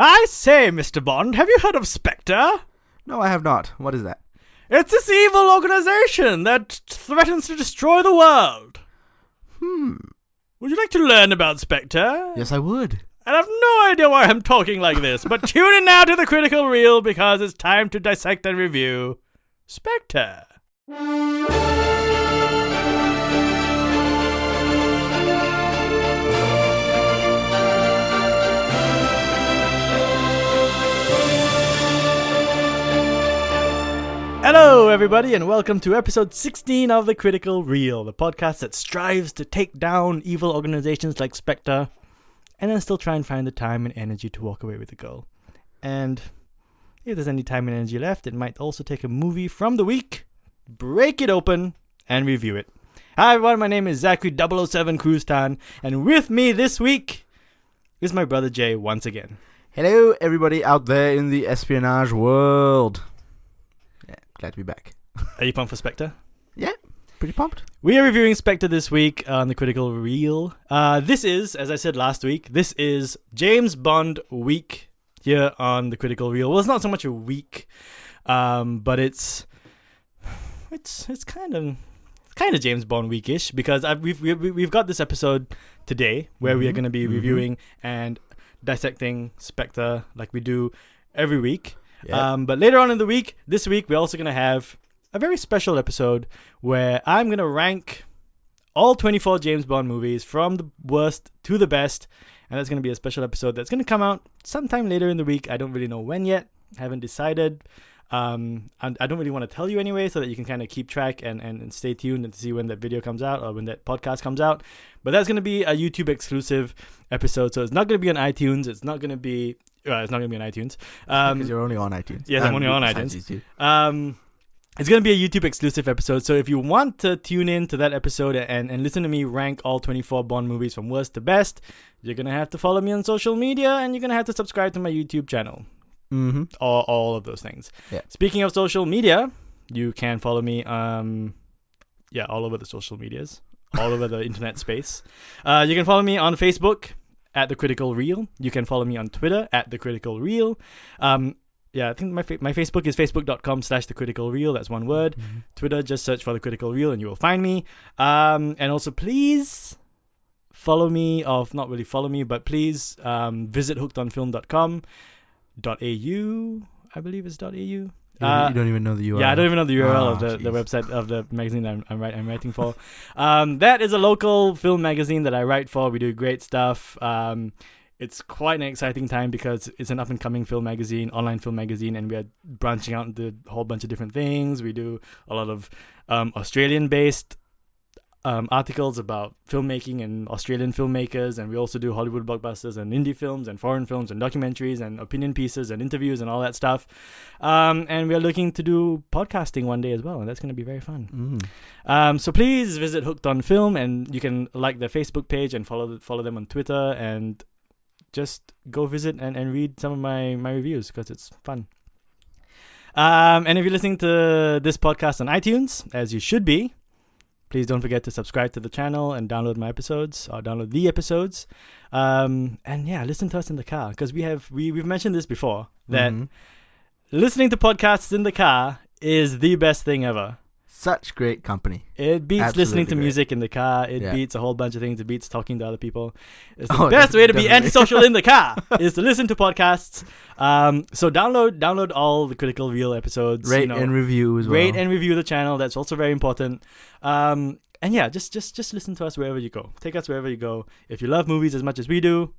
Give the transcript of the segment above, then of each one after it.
I say, Mr. Bond, have you heard of Spectre? No, I have not. What is that? It's this evil organization that threatens to destroy the world. Would you like to learn about Spectre? Yes, I would. I have no idea why I'm talking like this, but tune in now to the Critical Reel because it's time to dissect and review Spectre. Hello, everybody, and welcome to episode 16 of the Critical Reel, the podcast that strives to take down evil organizations like Spectre, and then still try and find the time and energy to walk away with the goal. And if there's any time and energy left, it might also take a movie from the week, break it open, and review it. Hi, everyone, my name is Zachary 007 Cruztan, and with me this week is my brother Jay once again. Hello, everybody out there in the espionage world. Yeah, glad to be back. Are you pumped for Spectre? Yeah, pretty pumped. We are reviewing Spectre this week on the Critical Reel. This is, as I said last week, this is James Bond week here on the Critical Reel. Well, it's not so much a week, but it's kind of James Bond weekish because we've got this episode today where we are going to be reviewing and dissecting Spectre like we do every week. Yep. But later on in the week, this week, we're also going to have a very special episode where I'm going to rank all 24 James Bond movies from the worst to the best. And that's going to be a special episode that's going to come out sometime later in the week. I don't really know when yet. Haven't decided. And I don't really want to tell you anyway so that you can kind of keep track and stay tuned and see when that video comes out or when that podcast comes out. But that's going to be a YouTube exclusive episode. So it's not going to be on iTunes. It's not going to be on iTunes. Because you're only on iTunes. Yes, I'm only on iTunes. It's going to be a YouTube exclusive episode. So if you want to tune in to that episode and listen to me rank all 24 Bond movies from worst to best, you're going to have to follow me on social media and you're going to have to subscribe to my YouTube channel. All of those things. Yeah. Speaking of social media, you can follow me all over the social medias, all over the internet space. You can follow me on Facebook at The Critical Reel. You can follow me on Twitter at The Critical Reel. I think my Facebook is facebook.com/The Critical Reel. That's one word. Twitter, just search for The Critical Reel and you will find me. And also please follow me, or not really follow me, but please visit hookedonfilm.com. .au, I believe it's .au. You don't even know the URL. Yeah, I don't even know the URL of the website of the magazine that I'm writing for. That is a local film magazine that I write for. We do great stuff. It's quite an exciting time because it's an up-and-coming film magazine, online film magazine, and we are branching out into a whole bunch of different things. We do a lot of Australian-based articles about filmmaking and Australian filmmakers, and we also do Hollywood blockbusters and indie films and foreign films and documentaries and opinion pieces and interviews and all that stuff. And we're looking to do podcasting one day as well, and that's going to be very fun. So please visit Hooked on Film, and you can like their Facebook page and follow them on Twitter, and just go visit and read some of my reviews because it's fun. And if you're listening to this podcast on iTunes, as you should be, please don't forget to subscribe to the channel and download my episodes, or download the episodes. And yeah, listen to us in the car, because we've mentioned this before, that listening to podcasts in the car is the best thing ever. Such great company. It beats Absolutely listening to great. Music in the car. It beats a whole bunch of things. It beats talking to other people. It's the best way to be antisocial in the car is to listen to podcasts. So download all the Critical Reel episodes. Rate and review as well. Rate and review the channel. That's also very important. And yeah, just listen to us wherever you go. Take us wherever you go. If you love movies as much as we do,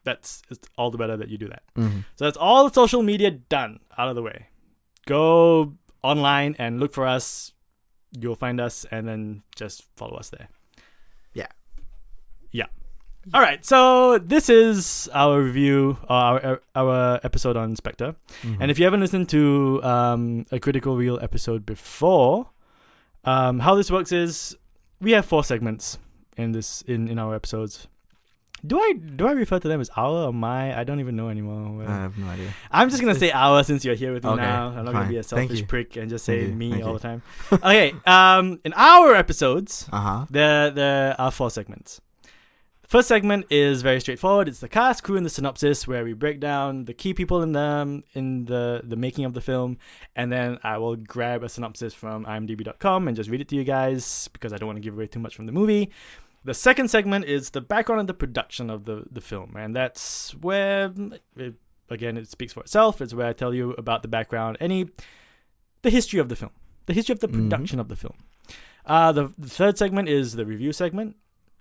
it's all the better that you do that. So that's all the social media done, out of the way. Go online and look for us. You'll find us, and then just follow us there. Yeah. All right, so this is our review, our episode on Spectre. And if you haven't listened to a Critical Reel episode before, how this works is we have 4 segments in our episodes. Do I refer to them as our or my? I don't even know anymore. I have no idea. I'm just going to say our since you're here with me Okay, now. I'm not going to be a selfish you. prick and just say me Thank all you. the time. Okay, in our episodes, Uh-huh. there are 4 segments. First segment is very straightforward. It's the cast, crew, and the synopsis, where we break down the key people in the making of the film, and then I will grab a synopsis from imdb.com and just read it to you guys because I don't want to give away too much from the movie. The second segment is the background and the production of the film, and that's where, it speaks for itself. It's where I tell you about the background, the history of the film, the history of the production of the film. The third segment is the review segment,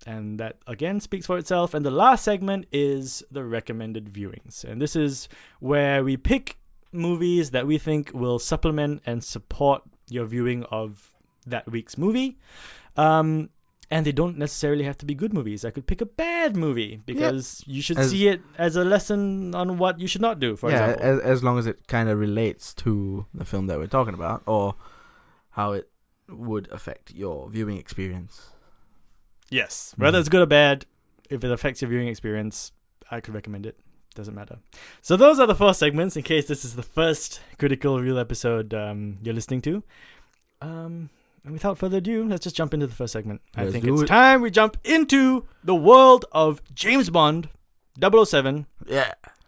and that again speaks for itself. And the last segment is the recommended viewings, and this is where we pick movies that we think will supplement and support your viewing of that week's movie. And they don't necessarily have to be good movies. I could pick a bad movie because you should see it as a lesson on what you should not do, for example. As long as it kind of relates to the film that we're talking about or how it would affect your viewing experience. Yes. Whether it's good or bad, if it affects your viewing experience, I could recommend it. Doesn't matter. So those are the 4 segments in case this is the first Critical Reel episode you're listening to. And without further ado, let's just jump into the first segment. I think it's time we jump into the world of James Bond, 007,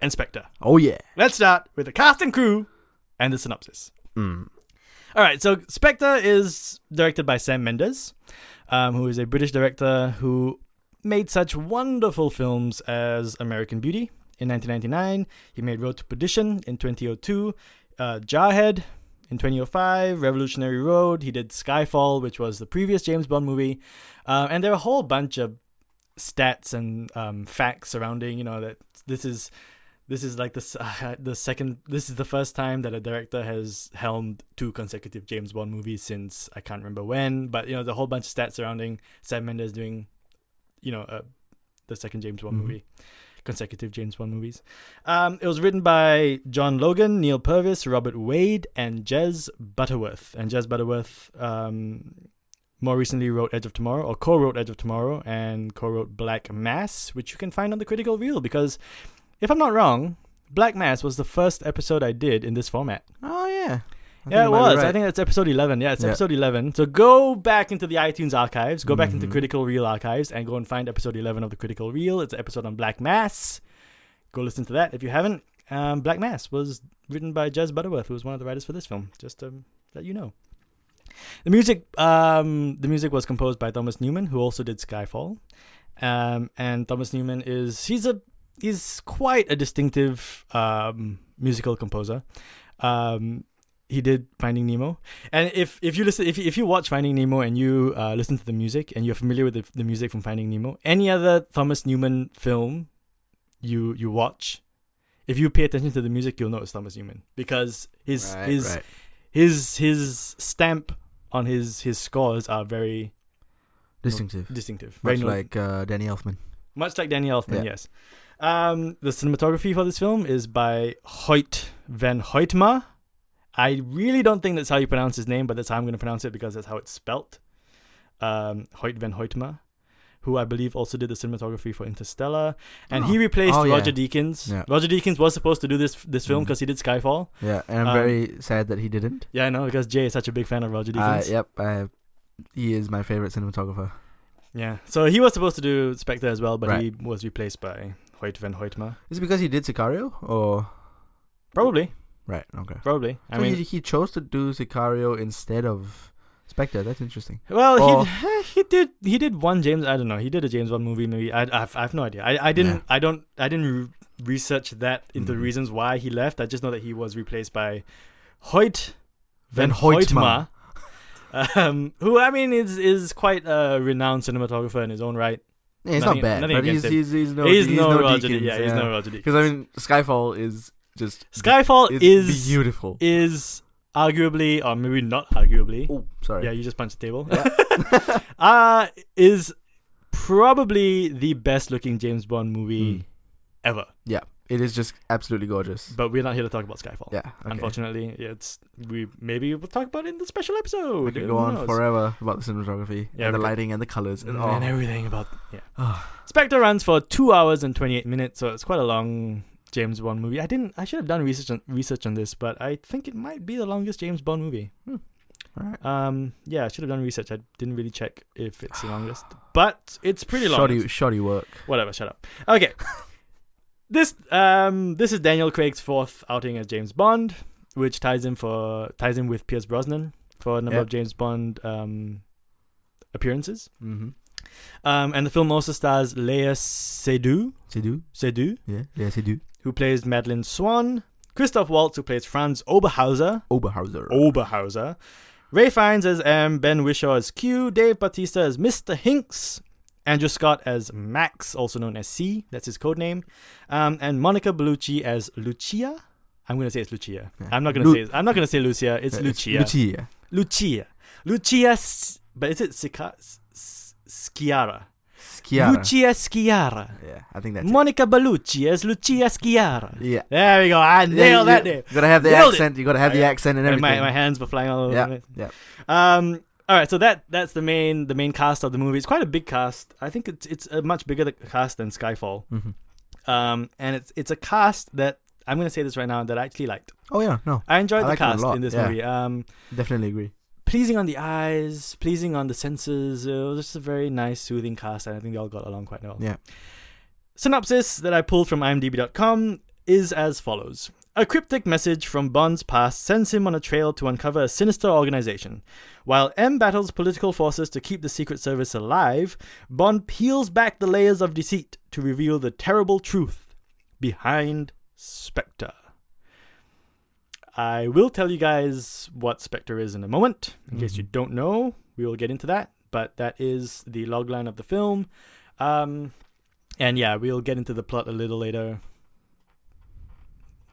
and Spectre. Oh, yeah. Let's start with the cast and crew and the synopsis. All right, so Spectre is directed by Sam Mendes, who is a British director who made such wonderful films as American Beauty in 1999. He made Road to Perdition in 2002, Jarhead in 2005, Revolutionary Road. He did Skyfall, which was the previous James Bond movie. And there are a whole bunch of stats and facts surrounding, that this is like this is the first time that a director has helmed 2 consecutive James Bond movies since I can't remember when. But, there's a whole bunch of stats surrounding Sam Mendes doing, the second James Bond movie. Consecutive James Bond movies. It was written by John Logan, Neil Purvis, Robert Wade, and Jez Butterworth. And Jez Butterworth more recently wrote Edge of Tomorrow, or co-wrote Edge of Tomorrow, and co-wrote Black Mass, which you can find on the Critical Reel, because if I'm not wrong, Black Mass was the first episode I did in this format. Oh, yeah. Yeah, it was. Right. I think that's episode 11. Yeah, it's episode 11. So go back into the iTunes archives, go back into Critical Reel archives, and go and find episode 11 of the Critical Reel. It's an episode on Black Mass. Go listen to that if you haven't. Black Mass was written by Jez Butterworth, who was one of the writers for this film, just to let you know. The music was composed by Thomas Newman, who also did Skyfall. And Thomas Newman he's quite a distinctive musical composer. He did Finding Nemo, and if you watch Finding Nemo and you listen to the music and you're familiar with the music from Finding Nemo, any other Thomas Newman film you watch, if you pay attention to the music, you'll know it's Thomas Newman, because his stamp on his scores are very distinctive, much like Danny Elfman. Much like Danny Elfman, yes. The cinematography for this film is by Hoyt van Hoytma. I really don't think that's how you pronounce his name, but that's how I'm going to pronounce it because that's how it's spelt. Hoyt van Hoytma, who I believe also did the cinematography for Interstellar. And he replaced Roger Deakins. Yeah. Roger Deakins was supposed to do this film because he did Skyfall. Yeah, and I'm very sad that he didn't. Yeah, I know, because Jay is such a big fan of Roger Deakins. He is my favorite cinematographer. Yeah, so he was supposed to do Spectre as well, but he was replaced by Hoyt van Hoytma. Is it because he did Sicario, or...? Probably. Right, okay. Probably. So he chose to do Sicario instead of Spectre. That's interesting. Well, he did one James. I don't know. He did a James Bond movie. Maybe I have no idea. I didn't research that into the reasons why he left. I just know that he was replaced by Hoyt van Hoytma, who is quite a renowned cinematographer in his own right. Yeah, he's not bad, but he's no Roger Deakins. Yeah, he's no Roger Deakins. Because Skyfall is just is beautiful. Is arguably, or maybe not arguably. Oh, sorry. Yeah, you just punched the table. Yeah. Is probably the best looking James Bond movie ever. Yeah, it is just absolutely gorgeous. But we're not here to talk about Skyfall. Yeah, okay. Unfortunately, maybe we'll talk about it in the special episode. We can go on forever about the cinematography and the lighting and the colors and everything about. Yeah. Spectre runs for 2 hours and 28 minutes, so it's quite a long James Bond movie. I should have done research on this, but I think it might be the longest James Bond movie. Alright. Yeah, I should have done research. I didn't really check if it's the longest, but it's pretty long. Shoddy work. Whatever. Shut up. Okay. This is Daniel Craig's fourth outing as James Bond, which ties in with Pierce Brosnan for a number of James Bond appearances. Mm-hmm. And the film also stars Léa Seydoux. Yeah, Léa Seydoux. Who plays Madeleine Swan. Christoph Waltz, who plays Franz Oberhauser. Ray Fiennes as M. Ben Whishaw as Q. Dave Bautista as Mr. Hinks. Andrew Scott as Max, also known as C. That's his code name. And Monica Bellucci as Lucia. I'm gonna say it's Lucia. Yeah. I'm not gonna say Lucia. It's Lucia. Lucia. But is it Sciarra? Lucia Sciarra. Yeah, I think that's Monica Bellucci as Lucia Sciarra. Yeah. There we go. I nailed that name. You gotta have the accent. You gotta have the accent and everything. My hands were flying all over. Yeah. All right, so that's the main cast of the movie. It's quite a big cast. I think it's a much bigger cast than Skyfall. Mm-hmm. And it's a cast that I'm gonna say this right now that I actually liked. Oh yeah, no. I enjoyed the cast in this movie. Definitely agree. Pleasing on the eyes, pleasing on the senses. It was just a very nice, soothing cast, and I think they all got along quite well. Yeah. Synopsis that I pulled from IMDb.com is as follows. A cryptic message from Bond's past sends him on a trail to uncover a sinister organization. While M battles political forces to keep the Secret Service alive, Bond peels back the layers of deceit to reveal the terrible truth behind Spectre. I will tell you guys what Spectre is in a moment. In case you don't know, we will get into that. But that is the logline of the film. And yeah, we'll get into the plot a little later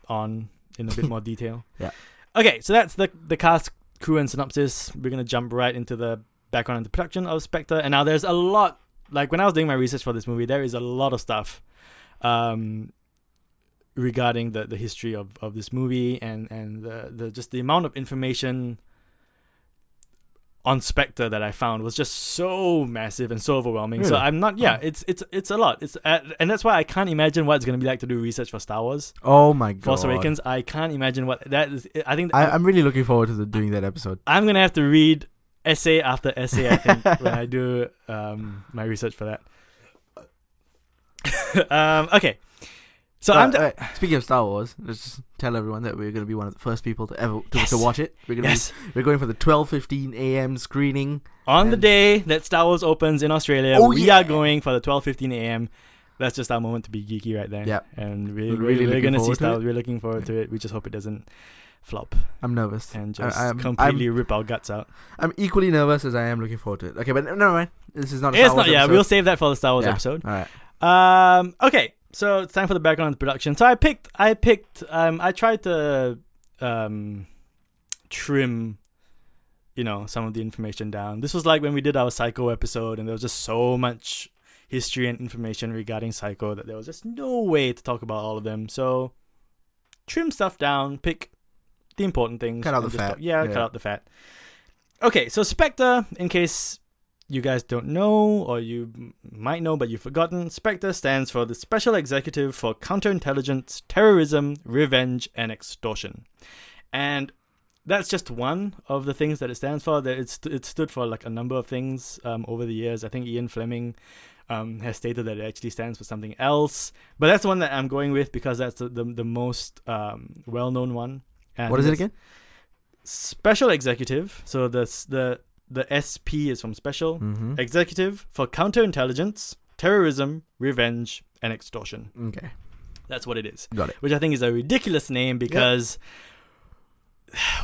on in a bit more detail. Yeah. Okay, so that's the cast, crew, and synopsis. We're going to jump right into the background and the production of Spectre. And now there's a lot, like when I was doing my research for this movie, there is a lot of stuff regarding the history of this movie and the just the amount of information on Spectre that I found was just so massive and so overwhelming. Really? So I'm not. Yeah, it's a lot. It's and that's why I can't imagine what it's gonna be like to do research for Star Wars. Oh my god, Force Awakens. I can't imagine what that is. I think I'm really looking forward to doing that episode. I'm gonna have to read essay after essay. I think when I do my research for that. Okay. So speaking of Star Wars, let's just tell everyone that we're going to be one of the first people to ever to watch it. We're going for the 12:15 a.m. screening on the day that Star Wars opens in Australia. We are going for the 12:15 a.m. That's just our moment to be geeky right there. Yeah, and we're going to see Star Wars. We're looking forward to it. We just hope it doesn't flop. I'm nervous and just completely rip our guts out. I'm equally nervous as I am looking forward to it. Okay, but never mind. This is not. It's not. Yeah, we'll save that for the Star Wars episode. All right. Okay. So it's time for the background and production. So I tried to trim, some of the information down. This was like when we did our Psycho episode, and there was just so much history and information regarding Psycho that there was just no way to talk about all of them. So trim stuff down, pick the important things. Cut out the fat. Cut out the fat. Okay, so Spectre, in case you guys don't know, or you might know but you've forgotten, Spectre stands for the Special Executive for Counterintelligence, Terrorism, Revenge, and Extortion. And that's just one of the things that it stands for. It stood for like a number of things over the years. I think Ian Fleming has stated that it actually stands for something else. But that's the one that I'm going with because that's the most well-known one. And what is it again? Special Executive. So the SP is from Special Executive for Counterintelligence, Terrorism, Revenge, and Extortion. Okay. That's what it is. Got it. Which I think is a ridiculous name because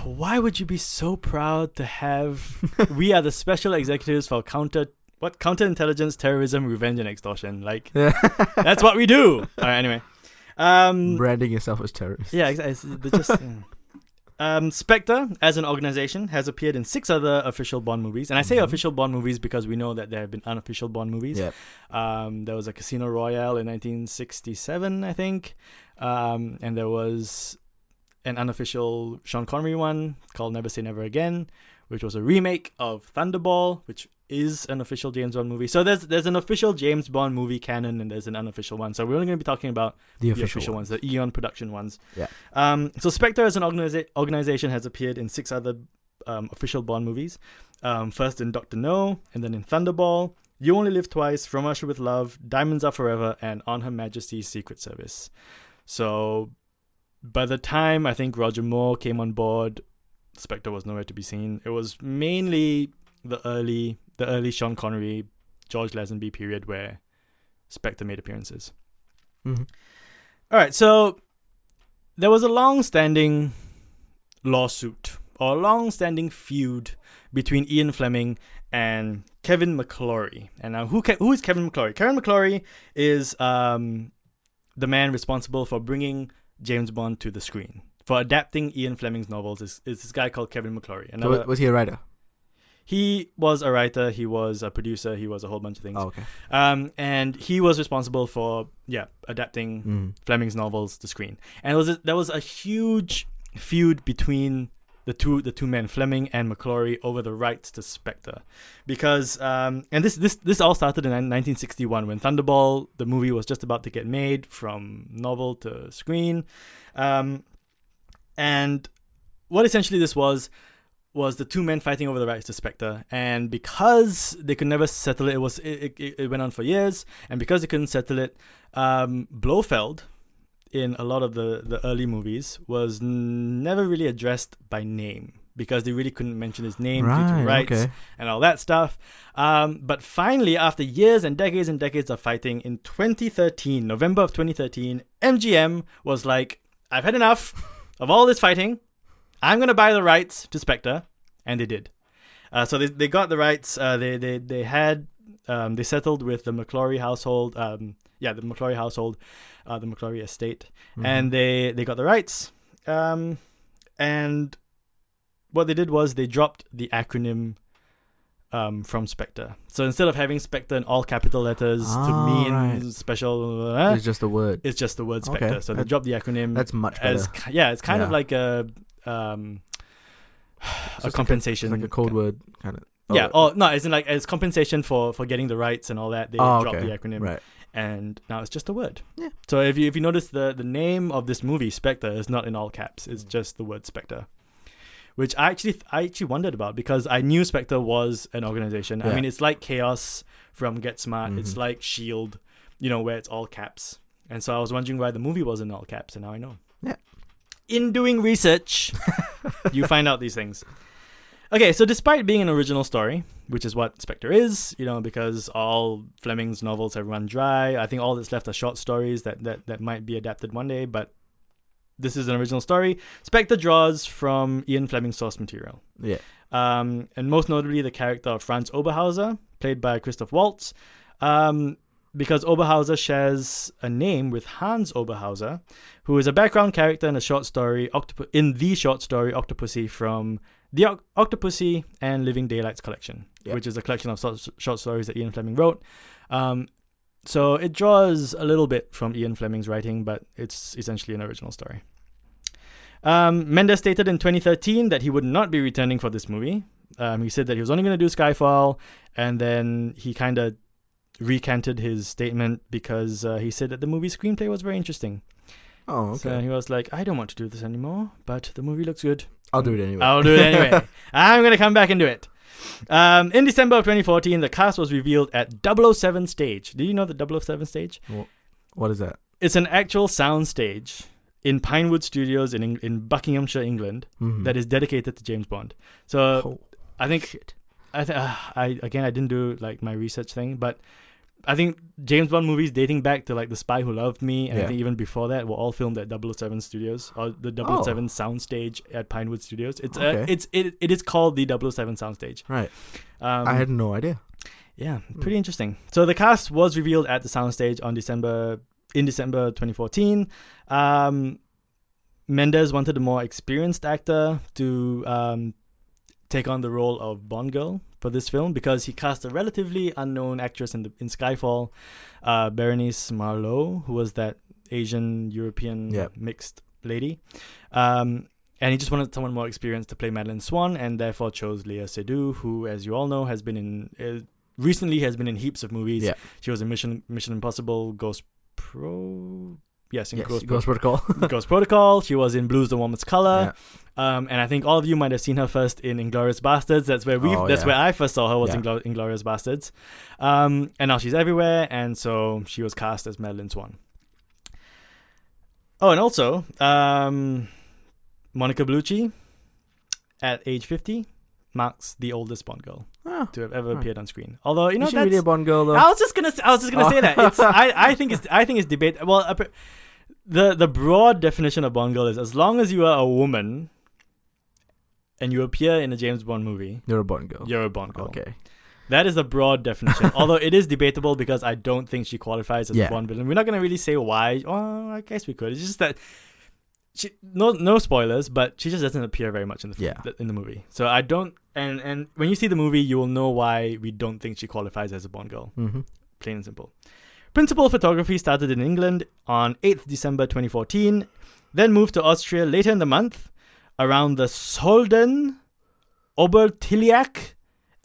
why would you be so proud to have we are the Special Executives for Counterintelligence, Terrorism, Revenge, and Extortion. Like, that's what we do. All right, anyway. Branding yourself as terrorist. Yeah, exactly. Spectre, as an organization, has appeared in 6 other official Bond movies. And I say official Bond movies because we know that there have been unofficial Bond movies. Yep. There was a Casino Royale in 1967, I think. And there was an unofficial Sean Connery one called Never Say Never Again, which was a remake of Thunderball, which is an official James Bond movie. So there's an official James Bond movie canon and there's an unofficial one. So we're only going to be talking about the official ones, the Eon production ones. Yeah. So Spectre as an organization has appeared in 6 other official Bond movies. First in Dr. No, and then in Thunderball, You Only Live Twice, From Russia with Love, Diamonds Are Forever, and On Her Majesty's Secret Service. So by the time I think Roger Moore came on board, Spectre was nowhere to be seen. It was mainly the early Sean Connery, George Lazenby period where Spectre made appearances. Mm-hmm. All right, so there was a long-standing lawsuit or long-standing feud between Ian Fleming and Kevin McClory. And now, who is Kevin McClory? Kevin McClory is the man responsible for bringing James Bond to the screen, for adapting Ian Fleming's novels. Is this guy called Kevin McClory? So was he a writer? He was a writer, he was a producer, he was a whole bunch of things. Oh, okay. And he was responsible for adapting Fleming's novels to screen. And there was a huge feud between the two men, Fleming and McClory, over the rights to Spectre, because and this all started in 1961 when Thunderball, the movie, was just about to get made from novel to screen, and what essentially this was the two men fighting over the rights to Spectre, and because they could never settle it, it went on for years, and because they couldn't settle it, Blofeld, in a lot of the early movies, was never really addressed by name because they really couldn't mention his name due to rights and all that stuff. But finally, after years and decades of fighting, in 2013, November of 2013, MGM was like, I've had enough of all this fighting. I'm going to buy the rights to Spectre. And they did. So they got the rights. They settled with the McClory household. The McClory household, the McClory estate, and they got the rights. And what they did was they dropped the acronym from Spectre. So instead of having Spectre in all capital letters to mean special, it's just the word. It's just the word Spectre. Okay. So they dropped the acronym. That's much better. It's kind of like a compensation. It's like a code word kind of. It's compensation for getting the rights and all that. They dropped the acronym. Right. And now it's just a word. Yeah. So if you notice, the name of this movie, Spectre, is not in all caps. It's just the word Spectre, which I actually wondered about because I knew Spectre was an organization. Yeah. I mean, it's like Chaos from Get Smart. It's like S.H.I.E.L.D., where it's all caps. And so I was wondering why the movie was in all caps, and now I know. Yeah. In doing research, you find out these things. Okay, so despite being an original story, which is what Spectre is, because all Fleming's novels have run dry, I think all that's left are short stories that might be adapted one day, but this is an original story. Spectre draws from Ian Fleming's source material. Yeah. And most notably the character of Franz Oberhauser, played by Christoph Waltz, because Oberhauser shares a name with Hans Oberhauser, who is a background character in the short story Octopussy from the Octopussy and Living Daylights collection, which is a collection of short stories that Ian Fleming wrote. So it draws a little bit from Ian Fleming's writing, but it's essentially an original story. Mendes stated in 2013 that he would not be returning for this movie. He said that he was only going to do Skyfall, and then he kind of recanted his statement because he said that the movie screenplay was very interesting. Oh, okay. So he was like, I don't want to do this anymore, but the movie looks good. I'll do it anyway. I'm going to come back and do it. In December of 2014, the cast was revealed at 007 Stage. Did you know the 007 Stage? What is that? It's an actual sound stage in Pinewood Studios in Buckinghamshire, England, that is dedicated to James Bond. So I think, I didn't do like my research thing, but I think James Bond movies dating back to like The Spy Who Loved Me, and I think even before that, were all filmed at 007 Studios, or the 007 Soundstage at Pinewood Studios. It is called the 007 Soundstage. Right. I had no idea. Yeah, pretty interesting. So the cast was revealed at the Soundstage in December 2014. Mendes wanted a more experienced actor to take on the role of Bond girl for this film, because he cast a relatively unknown actress in Skyfall, Berenice Marlowe, who was that Asian European mixed lady, and he just wanted someone more experienced to play Madeline Swan, and therefore chose Léa Seydoux, who, as you all know, has been in heaps of movies. Yeah. She was in Mission Impossible, Ghost Protocol. Ghost Protocol. She was in Blues the Warmest Color. And I think all of you might have seen her first in Inglourious Bastards. That's where that's where I first saw her, was Inglourious Bastards. And now she's everywhere, and so she was cast as Madeline Swan. Oh, and also, Monica Bellucci, at age 50, marks the oldest Bond girl to have ever appeared on screen. Although, you know, that's really a Bond girl, though. I was just gonna say that. I think it's debate. Well, the broad definition of Bond girl is, as long as you are a woman and you appear in a James Bond movie, you're a Bond girl. You're a Bond girl. Okay. That is the broad definition. Although it is debatable, because I don't think she qualifies as a Bond villain. We're not going to really say why. Oh, I guess we could. It's just that no spoilers, but she just doesn't appear very much in the movie. So I don't. And when you see the movie, you will know why we don't think she qualifies as a Bond girl. Mm-hmm. Plain and simple. Principal photography started in England on 8th December 2014, then moved to Austria later in the month, around the Solden, Obertiliac,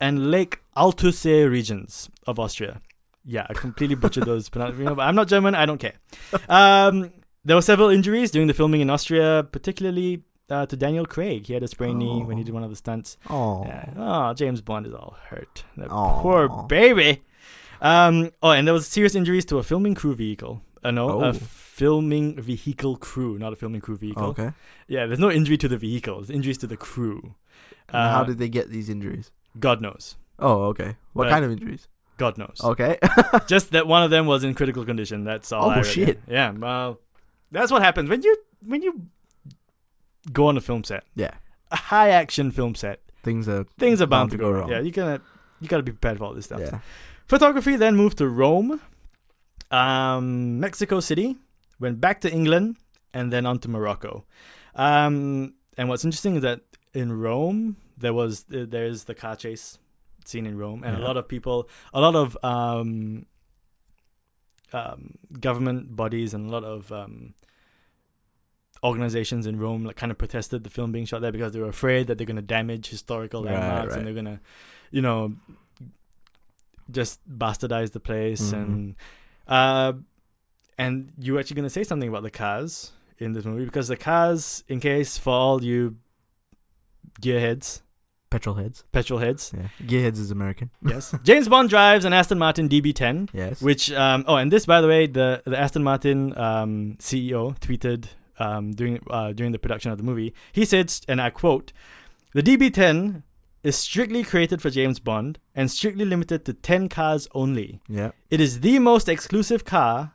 and Lake Altusee regions of Austria. Yeah, I completely butchered those pronunciations, but I'm not German, I don't care. There were several injuries during the filming in Austria, particularly to Daniel Craig. He had a sprained knee when he did one of the stunts. James Bond is all hurt. That poor baby. And there was serious injuries to a filming crew vehicle. A filming vehicle crew, not a filming crew vehicle. Okay. Yeah, there's no injury to the vehicle. There's injuries to the crew. How did they get these injuries? God knows. Oh, okay. What kind of injuries? God knows. Okay. Just that one of them was in critical condition. That's all. Oh, shit. Yeah. Well, that's what happens when you go on a film set. Yeah. A high action film set. Things are bound to go wrong. Yeah, you gotta be prepared for all this stuff. Yeah. Photography then moved to Rome, Mexico City, went back to England, and then on to Morocco. And what's interesting is that in Rome, there's the car chase scene in Rome, and a lot of government bodies and a lot of organizations in Rome kind of protested the film being shot there, because they were afraid that they're going to damage historical landmarks, and they're going to, just bastardize the place. And you're actually going to say something about the cars in this movie, because the cars, in case for all you gearheads, petrol heads. Yeah. Gearheads is American. Yes. James Bond drives an Aston Martin DB10. Yes. Which and this, by the way, the Aston Martin CEO tweeted during the production of the movie. He said, and I quote, "The DB10 is strictly created for James Bond and strictly limited to 10 cars only. Yeah. It is the most exclusive car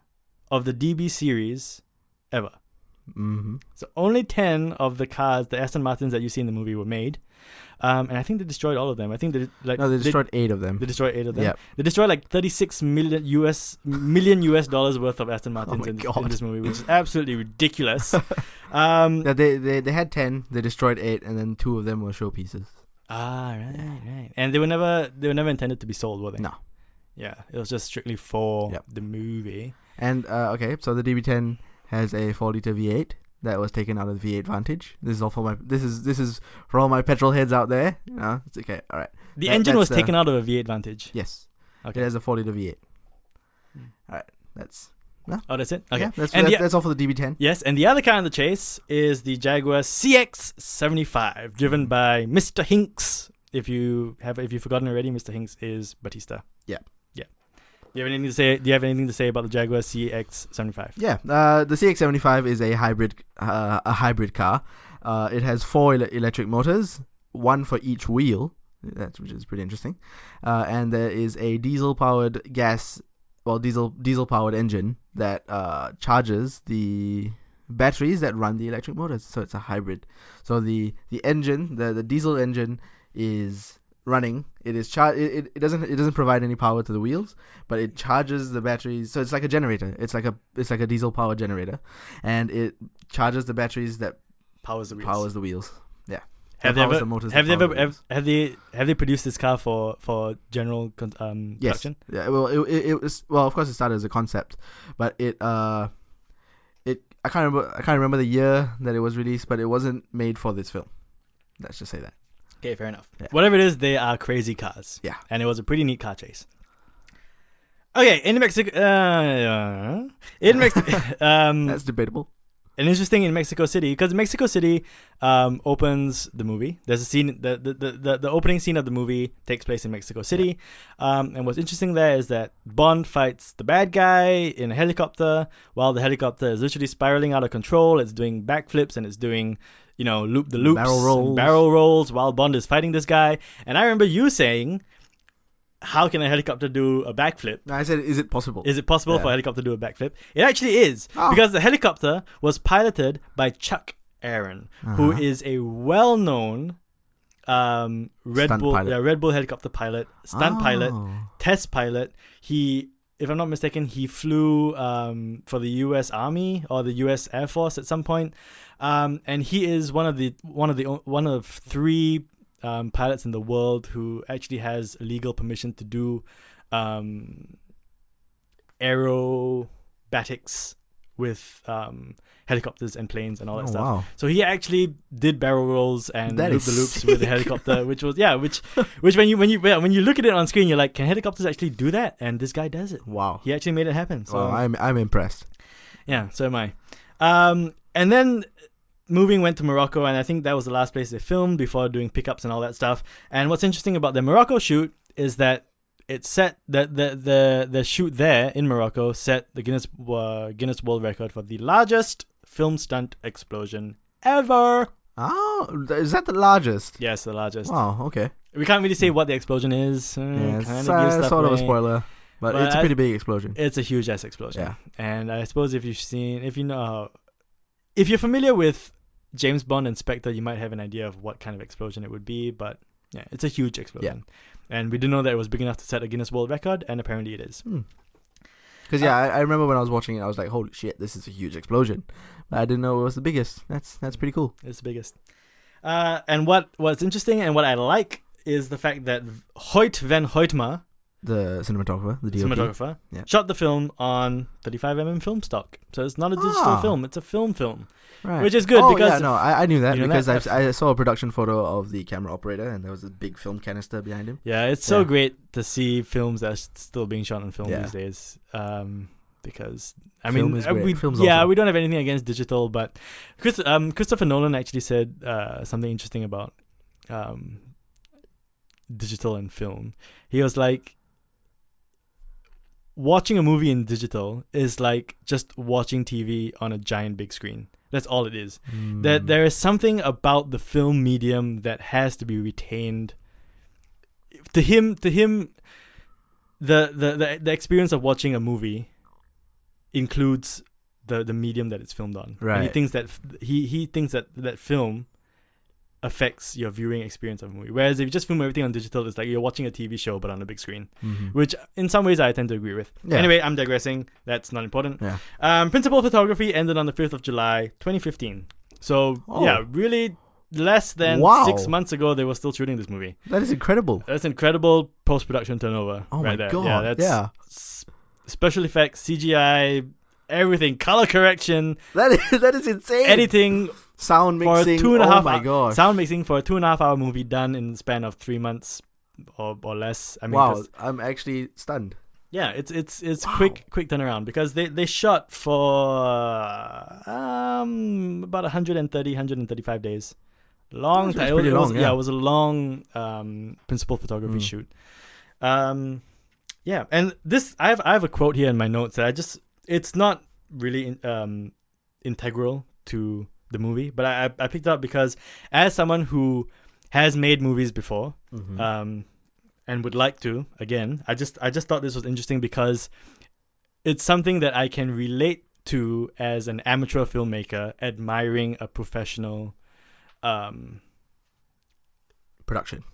of the DB series ever." Mm-hmm. So only 10 of the cars, the Aston Martins that you see in the movie, were made. And I think they destroyed all of them. I think they destroyed 8 of them. They destroyed 8 of them. Yep. They destroyed like $36 million US dollars worth of Aston Martins in this movie, which is absolutely ridiculous. They had 10. They destroyed 8, and then 2 of them were showpieces. Right. And they were never intended to be sold, were they? No. Yeah, it was just strictly for the movie. And so the DB10 has a 4-liter V8 that was taken out of the V8 Vantage. This is all for this is for all my petrol heads out there. It's okay. All right. The engine was taken out of a V8 Vantage. Yes. Okay. It has a 4-liter V8. All right. That's it. Okay. Yeah, that's all for the DB10. Yes, and the other car in the chase is the Jaguar CX-75, driven by Mr. Hinks. If you've forgotten already, Mr. Hinks is Batista. Yeah. Do you have anything to say about the Jaguar CX-75? Yeah, the CX-75 is a hybrid car. It has 4 electric motors, 1 for each wheel, which is pretty interesting. And there is a diesel-powered engine that charges the batteries that run the electric motors. So it's a hybrid. So the engine, the diesel engine, is running. It is it doesn't provide any power to the wheels, but it charges the batteries. So it's like a generator. It's like a diesel powered generator, and it charges the batteries that powers the wheels. Yeah. Have they produced this car for general production? Yeah. Well, it was, of course it started as a concept, but I can't remember the year that it was released, but it wasn't made for this film. Let's just say that. Okay, fair enough. Yeah. Whatever it is, they are crazy cars. Yeah. And it was a pretty neat car chase. Okay, in Mexico... That's debatable. and interesting in Mexico City, because Mexico City opens the movie. There's a scene, the opening scene of the movie takes place in Mexico City. And what's interesting there is that Bond fights the bad guy in a helicopter while the helicopter is literally spiraling out of control. It's doing backflips and it's doing, loop the loops, barrel rolls while Bond is fighting this guy. And I remember you saying, how can a helicopter do a backflip? I said, is it possible? Is it possible for a helicopter to do a backflip? It actually is, because the helicopter was piloted by Chuck Aaron, who is a well-known Red Bull helicopter pilot, stunt pilot, test pilot. He, if I'm not mistaken, he flew for the U.S. Army or the U.S. Air Force at some point, and he is one of three pilots in the world who actually has legal permission to do aerobatics with helicopters and planes and all that stuff. Wow. So he actually did barrel rolls and loop the loops with the helicopter, which was which when you look at it on screen, you're like, can helicopters actually do that? And this guy does it. Wow. He actually made it happen. So I'm impressed. Yeah, so am I. And then moving went to Morocco, and I think that was the last place they filmed before doing pickups and all that stuff. And what's interesting about the Morocco shoot is that it set the shoot there in Morocco set the Guinness World Record for the largest film stunt explosion ever. Oh, is that the largest? Yes, the largest. Wow, okay. We can't really say what the explosion is. It's sort of a spoiler, but it's a pretty big explosion. It's a huge ass explosion. Yeah. And I suppose if you're familiar with James Bond and Spectre, you might have an idea of what kind of explosion it would be, but yeah, it's a huge explosion. Yeah. And we didn't know that it was big enough to set a Guinness World Record, and apparently it is. Because I remember when I was watching it, I was like, holy shit, this is a huge explosion. But I didn't know it was the biggest. That's pretty cool. It's the biggest. And what's interesting and what I like is the fact that Hoyt van Hoytma, the cinematographer, the DOP, shot the film on 35mm film stock. So it's not a digital film, it's a film. Right. Which is good because... I knew that because I saw a production photo of the camera operator and there was a big film canister behind him. Yeah, it's so great to see films that are still being shot on film these days. Because, we don't have anything against digital, but Christopher Nolan actually said something interesting about digital and film. He was like, watching a movie in digital is like just watching TV on a giant big screen. That's all it is. That there is something about the film medium that has to be retained. To him, the experience of watching a movie includes the medium that it's filmed on. Right. And he thinks that he thinks that film affects your viewing experience of a movie. Whereas if you just film everything on digital, it's like you're watching a TV show but on a big screen, which in some ways I tend to agree with. Yeah. Anyway, I'm digressing. That's not important. Yeah. Principal photography ended on the 5th of July, 2015. So, really less than 6 months ago, they were still shooting this movie. That is incredible. That's incredible post-production turnover right there. God. Yeah, that's special effects, CGI, everything, color correction. That is insane. Editing. Sound mixing. My god. Sound mixing for a 2.5 hour movie done in the span of 3 months or less. I mean, wow, I'm actually stunned. Yeah, it's quick turnaround because they shot for about 135 days. Long time. It was a long principal photography shoot. And this I have a quote here in my notes that it's not really integral to the movie, but I picked it up because as someone who has made movies before, and would like to again, I just thought this was interesting because it's something that I can relate to as an amateur filmmaker admiring a professional production.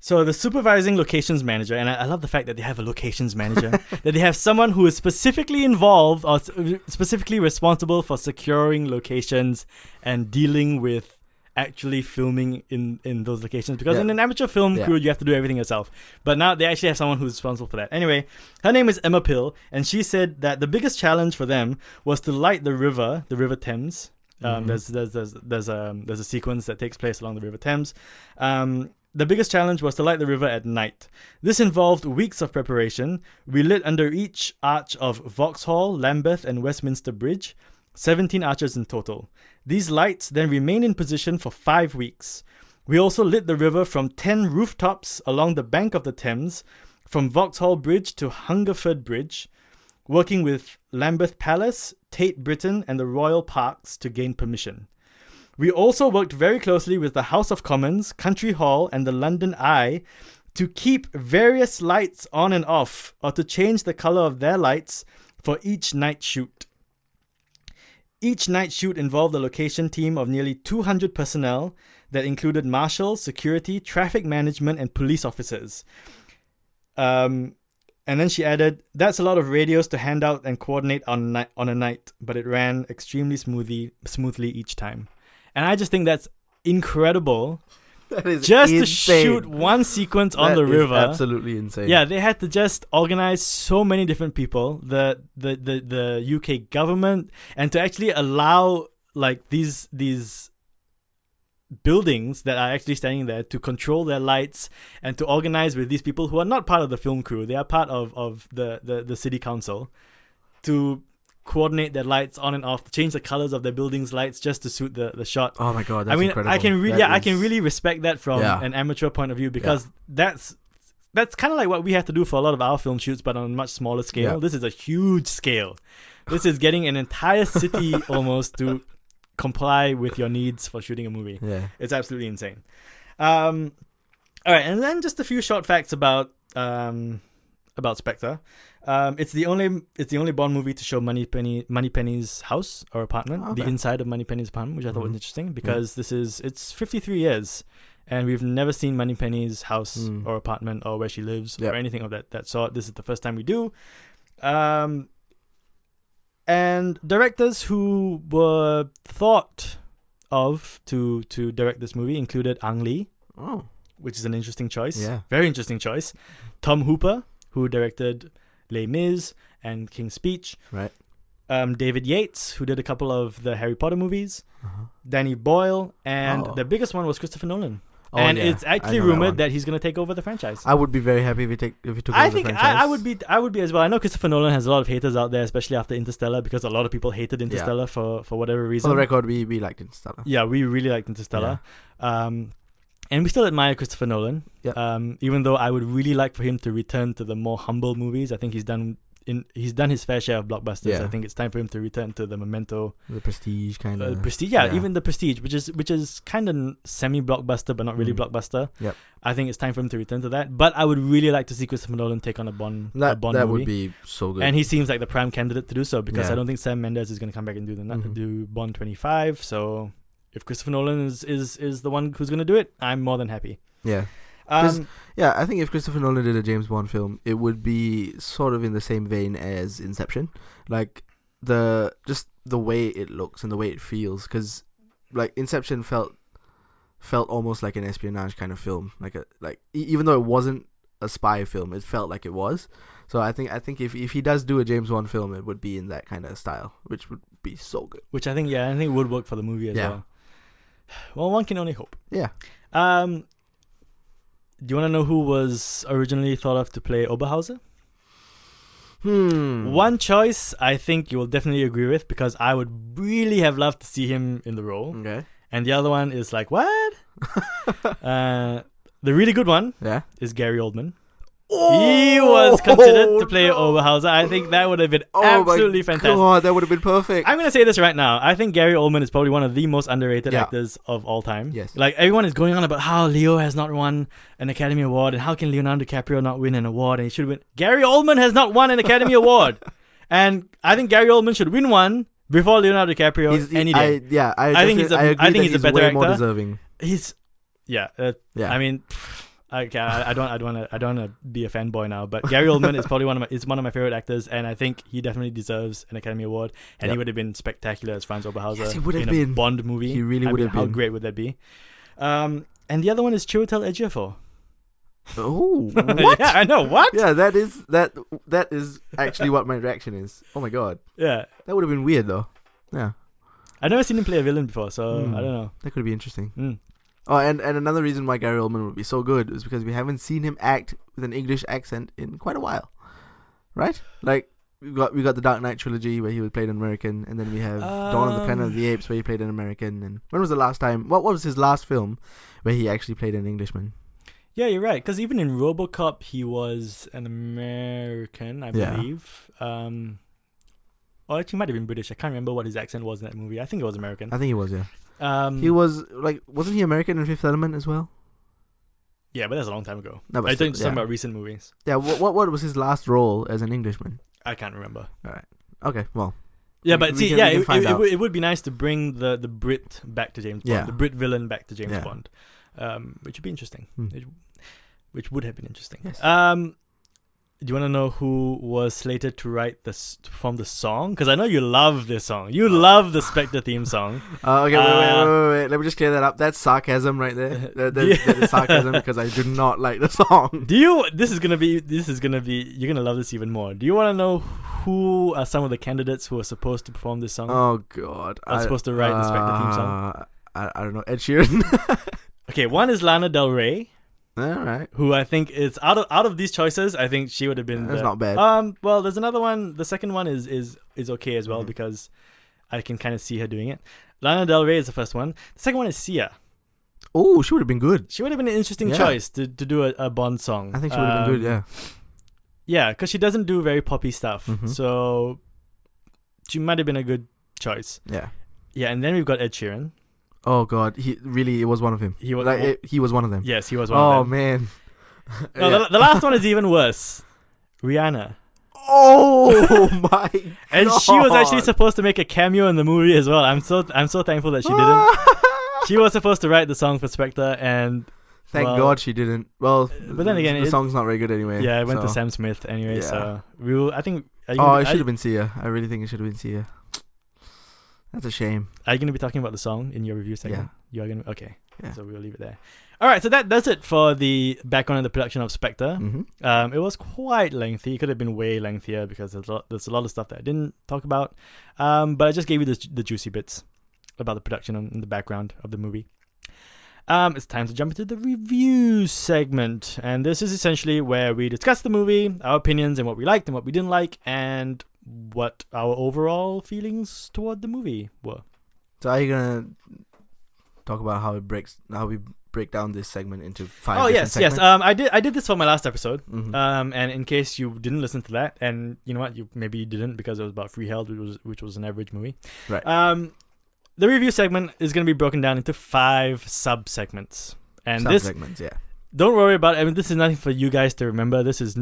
So the supervising locations manager, and I love the fact that they have a locations manager, that they have someone who is specifically involved or specifically responsible for securing locations and dealing with actually filming in those locations. Because in an amateur film crew, you have to do everything yourself. But now they actually have someone who's responsible for that. Anyway, her name is Emma Pill, and she said that the biggest challenge for them was to light the River Thames. There's a sequence that takes place along the River Thames. The biggest challenge was to light the river at night. This involved weeks of preparation. We lit under each arch of Vauxhall, Lambeth and Westminster Bridge, 17 arches in total. These lights then remained in position for 5 weeks. We also lit the river from 10 rooftops along the bank of the Thames, from Vauxhall Bridge to Hungerford Bridge, working with Lambeth Palace, Tate Britain and the Royal Parks to gain permission. We also worked very closely with the House of Commons, Country Hall and the London Eye to keep various lights on and off, or to change the colour of their lights for each night shoot. Each night shoot involved a location team of nearly 200 personnel that included marshals, security, traffic management and police officers. And then she added, that's a lot of radios to hand out and coordinate on a night, but it ran extremely smoothly each time. And I just think that's incredible. That is just insane. To shoot one sequence on the river. Absolutely insane. Yeah, they had to just organize so many different people, the UK government, and to actually allow like these buildings that are actually standing there to control their lights and to organize with these people who are not part of the film crew. They are part of the city council to coordinate their lights on and off, to change the colors of their buildings' lights just to suit the shot. Oh my god, that's incredible. I can really respect that from an amateur point of view, because that's kind of like what we have to do for a lot of our film shoots, but on a much smaller scale. This is a huge scale. This is getting an entire city almost to comply with your needs for shooting a movie. Yeah, it's absolutely insane. All right, and then just a few short facts about Spectre. It's the only Bond movie to show Moneypenny's house or apartment, the inside of Moneypenny's apartment, which I thought was interesting, because it's 53 years and we've never seen Moneypenny's house or apartment or where she lives or anything of that sort. This is the first time we do. And directors who were thought of to direct this movie included Ang Lee, which is an interesting choice. Yeah. Very interesting choice. Tom Hooper, who directed Les Mis and King's Speech. Right. David Yates, who did a couple of the Harry Potter movies. Danny Boyle, and the biggest one was Christopher Nolan. And it's actually rumored that he's going to take over the franchise. I would be very happy if he took over the franchise. I would be as well. I know Christopher Nolan has a lot of haters out there, especially after Interstellar, because a lot of people hated Interstellar for whatever reason. For the record, we liked Interstellar. Yeah, we really liked Interstellar. Yeah. And we still admire Christopher Nolan. Even though I would really like for him to return to the more humble movies. I think he's done his fair share of blockbusters. Yeah. I think it's time for him to return to the Memento, the Prestige kind of. Prestige, even the Prestige, which is kind of semi-blockbuster but not really blockbuster. Yep. I think it's time for him to return to that. But I would really like to see Christopher Nolan take on a Bond movie. That would be so good. And he seems like the prime candidate to do so, because I don't think Sam Mendes is going to come back and do Bond 25. So if Christopher Nolan is the one who's going to do it, I'm more than happy. Yeah. I think if Christopher Nolan did a James Bond film, it would be sort of in the same vein as Inception, like the way it looks and the way it feels. Because like Inception felt almost like an espionage kind of film, even though it wasn't a spy film, it felt like it was. So I think if he does do a James Bond film, it would be in that kind of style, which would be so good. Which I think would work for the movie as well. Well, one can only hope. Yeah. Do you want to know who was originally thought of to play Oberhauser? One choice I think you will definitely agree with, because I would really have loved to see him in the role. Okay. And the other one is like, what? The really good one is Gary Oldman. He was considered to play Oberhauser. I think that would have been absolutely fantastic. God, that would have been perfect. I'm going to say this right now. I think Gary Oldman is probably one of the most underrated actors of all time. Yes. Like, everyone is going on about how Leo has not won an Academy Award and how can Leonardo DiCaprio not win an award and he should win. Gary Oldman has not won an Academy Award. And I think Gary Oldman should win one before Leonardo DiCaprio any day. I think he's a better actor. More deserving. I mean... Okay, I don't want to be a fanboy now, but Gary Oldman is probably one of my favorite actors, and I think he definitely deserves an Academy Award. And he would have been spectacular as Franz Oberhauser in a Bond movie. He really would have been. How great would that be? And the other one is Chiwetel Ejiofor. Oh, what? Yeah, I know what. Yeah, that is actually what my reaction is. Oh my god. Yeah, that would have been weird though. Yeah, I've never seen him play a villain before, so I don't know. That could be interesting. Oh, and another reason why Gary Oldman would be so good is because we haven't seen him act with an English accent in quite a while, right? Like we got the Dark Knight trilogy where he played an American, and then we have Dawn of the Planet of the Apes where he played an American. And when was the last time? What was his last film where he actually played an Englishman? Yeah, you're right. Because even in RoboCop, he was an American, I believe. Or actually, he might have been British. I can't remember what his accent was in that movie. I think it was American. I think he was, yeah. He was wasn't he American in Fifth Element as well? Yeah, but that's a long time ago. No, I think talking about recent movies. Yeah, what was his last role as an Englishman? I can't remember. All right. Okay. Well. Yeah, but see, it would be nice to bring the Brit back to James Bond, the Brit villain back to James Bond, which would be interesting. Which would have been interesting. Yes. Do you want to know who was slated to write perform the song? Because I know you love this song. You love the Spectre theme song. Okay, wait. Let me just clear that up. That's sarcasm right there. That is sarcasm because I do not like the song. This is gonna be. You're gonna love this even more. Do you want to know who are some of the candidates who are supposed to perform this song? Oh God, Are supposed to write the Spectre theme song? I don't know. Ed Sheeran. Okay, one is Lana Del Rey. All right. Who I think is out of these choices, I think she would have been. That's not bad. Well, there's another one. The second one is okay as well because I can kind of see her doing it. Lana Del Rey is the first one. The second one is Sia. Oh, she would have been good. She would have been an interesting choice to do a Bond song. I think she would have been good. Yeah. Yeah, because she doesn't do very poppy stuff, so she might have been a good choice. Yeah. Yeah, and then we've got Ed Sheeran. Oh God, it was one of him. He was he was one of them. Yes, he was one of them. Oh man. No, the last one is even worse. Rihanna. Oh my God. And she was actually supposed to make a cameo in the movie as well. I'm so thankful that she didn't. She was supposed to write the song for Spectre, and thank God she didn't. Well, but then again, the song's not very good anyway. Yeah, it went to Sam Smith anyway. Yeah. So we will. I think. It should have been Sia. I really think it should have been Sia. That's a shame. Are you going to be talking about the song in your review segment? Yeah. You are going to... Okay. Yeah. So we'll leave it there. All right. So that does it for the background of the production of Spectre. Mm-hmm. It was quite lengthy. It could have been way lengthier because there's a lot of stuff that I didn't talk about. But I just gave you the juicy bits about the production and the background of the movie. It's time to jump into the review segment. And this is essentially where we discuss the movie, our opinions and what we liked and what we didn't like, and what our overall feelings toward the movie were. So are you gonna talk about how we break down this segment into 5 Oh different yes. segments? I did this for my last episode. Mm-hmm. And in case you didn't listen to that, and you know what, maybe you didn't because it was about Freeheld, which was an average movie. Right. The review segment is gonna be broken down into 5 sub segments. And segments, yeah. Don't worry about it. I mean, this is nothing for you guys to remember. This is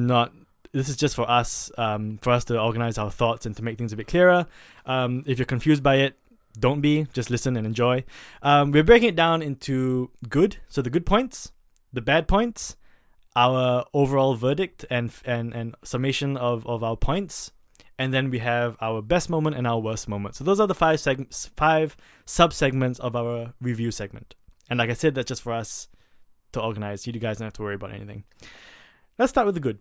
just for us to organize our thoughts and to make things a bit clearer. If you're confused by it, don't be. Just listen and enjoy. We're breaking it down into good, so the good points, the bad points, our overall verdict and summation of our points, and then we have our best moment and our worst moment. So those are the 5 sub-segments of our review segment. And like I said, that's just for us to organize. You guys don't have to worry about anything. Let's start with the good.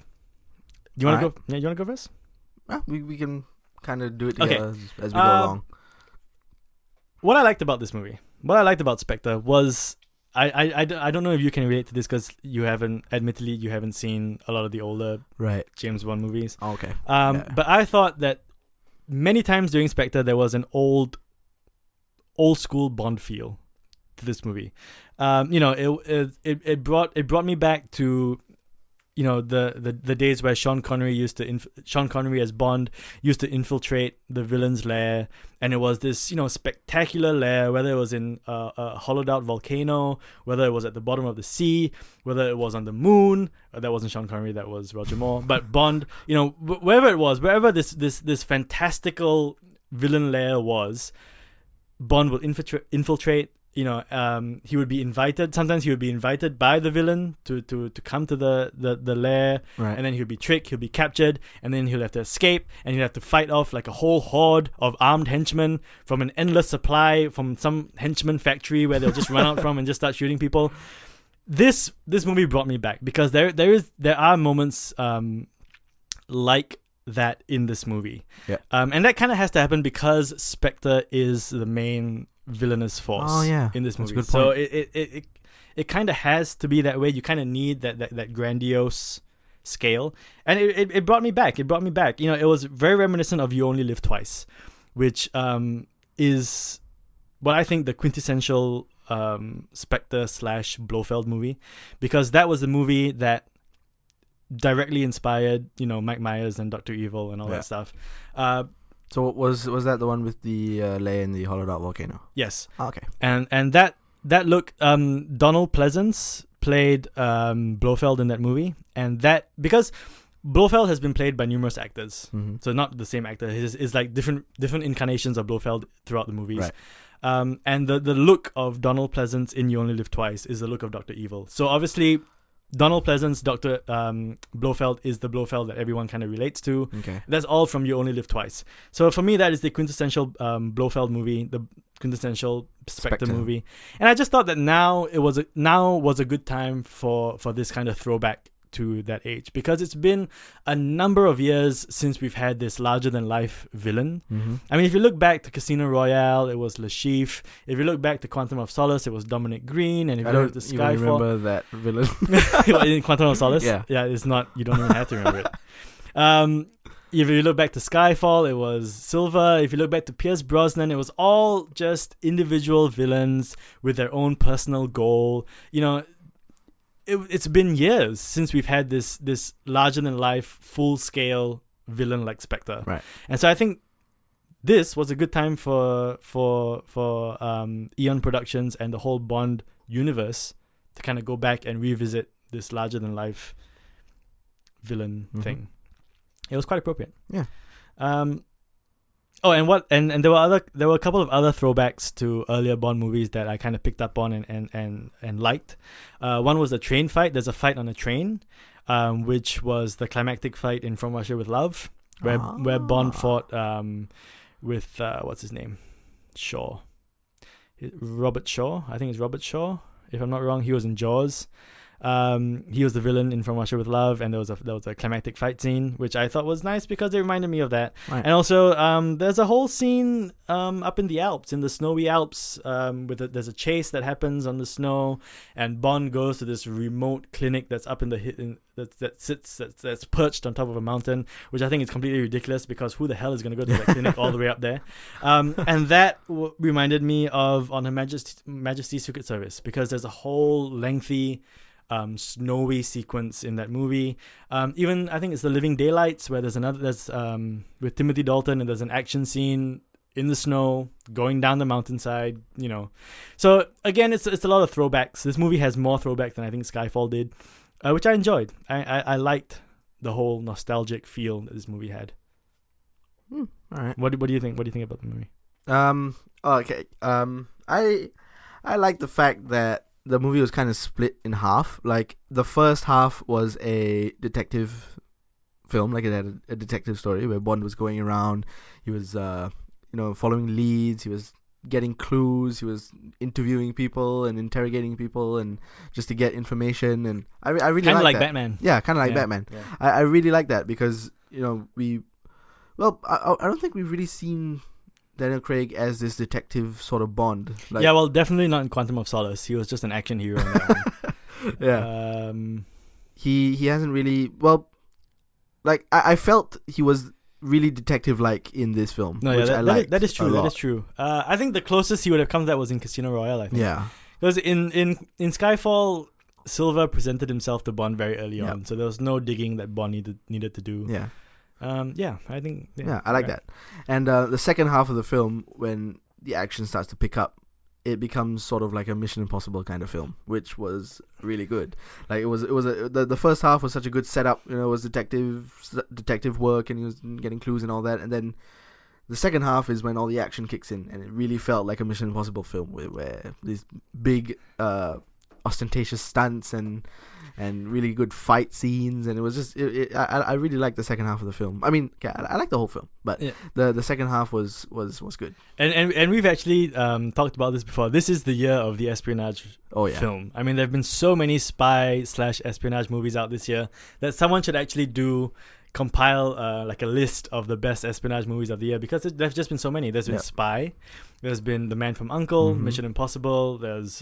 Do you want to go? Yeah, you want to go first? We can kind of do it together as we go along. What I liked about this movie, what I liked about Spectre was, I don't know if you can relate to this because admittedly you haven't seen a lot of the older James Bond movies. Oh, okay. But I thought that many times during Spectre there was an old school Bond feel to this movie. It brought me back to, you know, the days where Sean Connery as Bond used to infiltrate the villain's lair, and it was this, you know, spectacular lair, whether it was in a hollowed out volcano, whether it was at the bottom of the sea, whether it was on the moon. That wasn't Sean Connery, that was Roger Moore. But Bond, you know, wherever this fantastical villain lair was, Bond would infiltrate. You know, he would be invited. Sometimes he would be invited by the villain to come to the lair, and then he'll be tricked, he'll be captured, and then he'll have to escape, and he'll have to fight off like a whole horde of armed henchmen from an endless supply from some henchman factory where they'll just run out from and just start shooting people. This movie brought me back because there are moments like that in this movie, and that kind of has to happen because Spectre is the main villainous force in this that's a movie. good So point. it kind of has to be that way. You kind of need that grandiose scale, and it brought me back. It brought me back. It was very reminiscent of You Only Live Twice, which is what I think the quintessential Spectre / Blofeld movie, because that was the movie that directly inspired Mike Myers and Dr. Evil and all that stuff. So was that the one with the Leia in the hollowed out volcano? Yes. Oh, okay. And that look, Donald Pleasance played Blofeld in that movie, and that because Blofeld has been played by numerous actors, so not the same actor. It's like different incarnations of Blofeld throughout the movies. Right. And the look of Donald Pleasance in You Only Live Twice is the look of Dr. Evil. So obviously, Donald Pleasance, Dr. Blofeld is the Blofeld that everyone kind of relates to. Okay. That's all from You Only Live Twice. So for me, that is the quintessential Blofeld movie, the quintessential Spectre movie. And I just thought that now was a good time for this kind of throwback to that age, because it's been a number of years since we've had this larger than life villain. I mean, if you look back to Casino Royale, it was Le Chiffre. If you look back to Quantum of Solace, it was Dominic Green. And if you look to Skyfall, even remember that villain. in Quantum of Solace, yeah, it's not. You don't even have to remember it. If you look back to Skyfall, it was Silva. If you look back to Pierce Brosnan, it was all just individual villains with their own personal goal. It's been years since we've had this larger than life, full scale villain like Spectre. Right. And so I think this was a good time for Eon Productions and the whole Bond universe to kind of go back and revisit this larger than life villain thing. It was quite appropriate. Yeah. And there were a couple of other throwbacks to earlier Bond movies that I kind of picked up on and liked. One was the train fight. There's a fight on a train, which was the climactic fight in From Russia with Love, where Bond fought with what's his name, Robert Shaw. I think it's Robert Shaw, if I'm not wrong. He was in Jaws. He was the villain in From Russia with Love, and there was a climactic fight scene, which I thought was nice because it reminded me of that. Right. And also, there's a whole scene up in the Alps, in the snowy Alps, there's a chase that happens on the snow, and Bond goes to this remote clinic that's up in the that's perched on top of a mountain, which I think is completely ridiculous because who the hell is going to go to that clinic all the way up there? And that reminded me of On Her Majesty's Secret Service, because there's a whole lengthy snowy sequence in that movie. Even I think it's The Living Daylights, where there's with Timothy Dalton, and there's an action scene in the snow going down the mountainside. So again, it's a lot of throwbacks. This movie has more throwbacks than I think Skyfall did, which I enjoyed. I liked the whole nostalgic feel that this movie had. All right. What do you think? What do you think about the movie? Okay. I like the fact that the movie was kind of split in half. Like, the first half was a detective film, like it had a detective story where Bond was going around. He was, following leads. He was getting clues. He was interviewing people and interrogating people, and just to get information. And I really kind of like that. Batman. Yeah, kind of like Batman. Yeah. I really like that because I don't think we've really seen Daniel Craig as this detective sort of Bond. Yeah, well, definitely not in Quantum of Solace. He was just an action hero in that one. Yeah. He hasn't really... Well, like, I felt he was really detective-like in this film, which I liked. That is true. That is true. I think the closest he would have come to that was in Casino Royale, I think. Yeah. Because in Skyfall, Silva presented himself to Bond very early on, so there was no digging that Bond needed to do. Yeah. I think... Yeah, I like that. And the second half of the film, when the action starts to pick up, it becomes sort of like a Mission Impossible kind of film, which was really good. Like, the first half was such a good setup, it was detective work, and he was getting clues and all that, and then the second half is when all the action kicks in, and it really felt like a Mission Impossible film where these big ostentatious stunts and really good fight scenes, and it was just I really liked the second half of the film. I mean, I like the whole film, but the second half was good. And we've actually talked about this before. This is the year of the espionage film. I mean, there have been so many spy / espionage movies out this year that someone should actually do compile like a list of the best espionage movies of the year, because there's just been so many. There's been Spy, there's been The Man from U.N.C.L.E., Mission Impossible, there's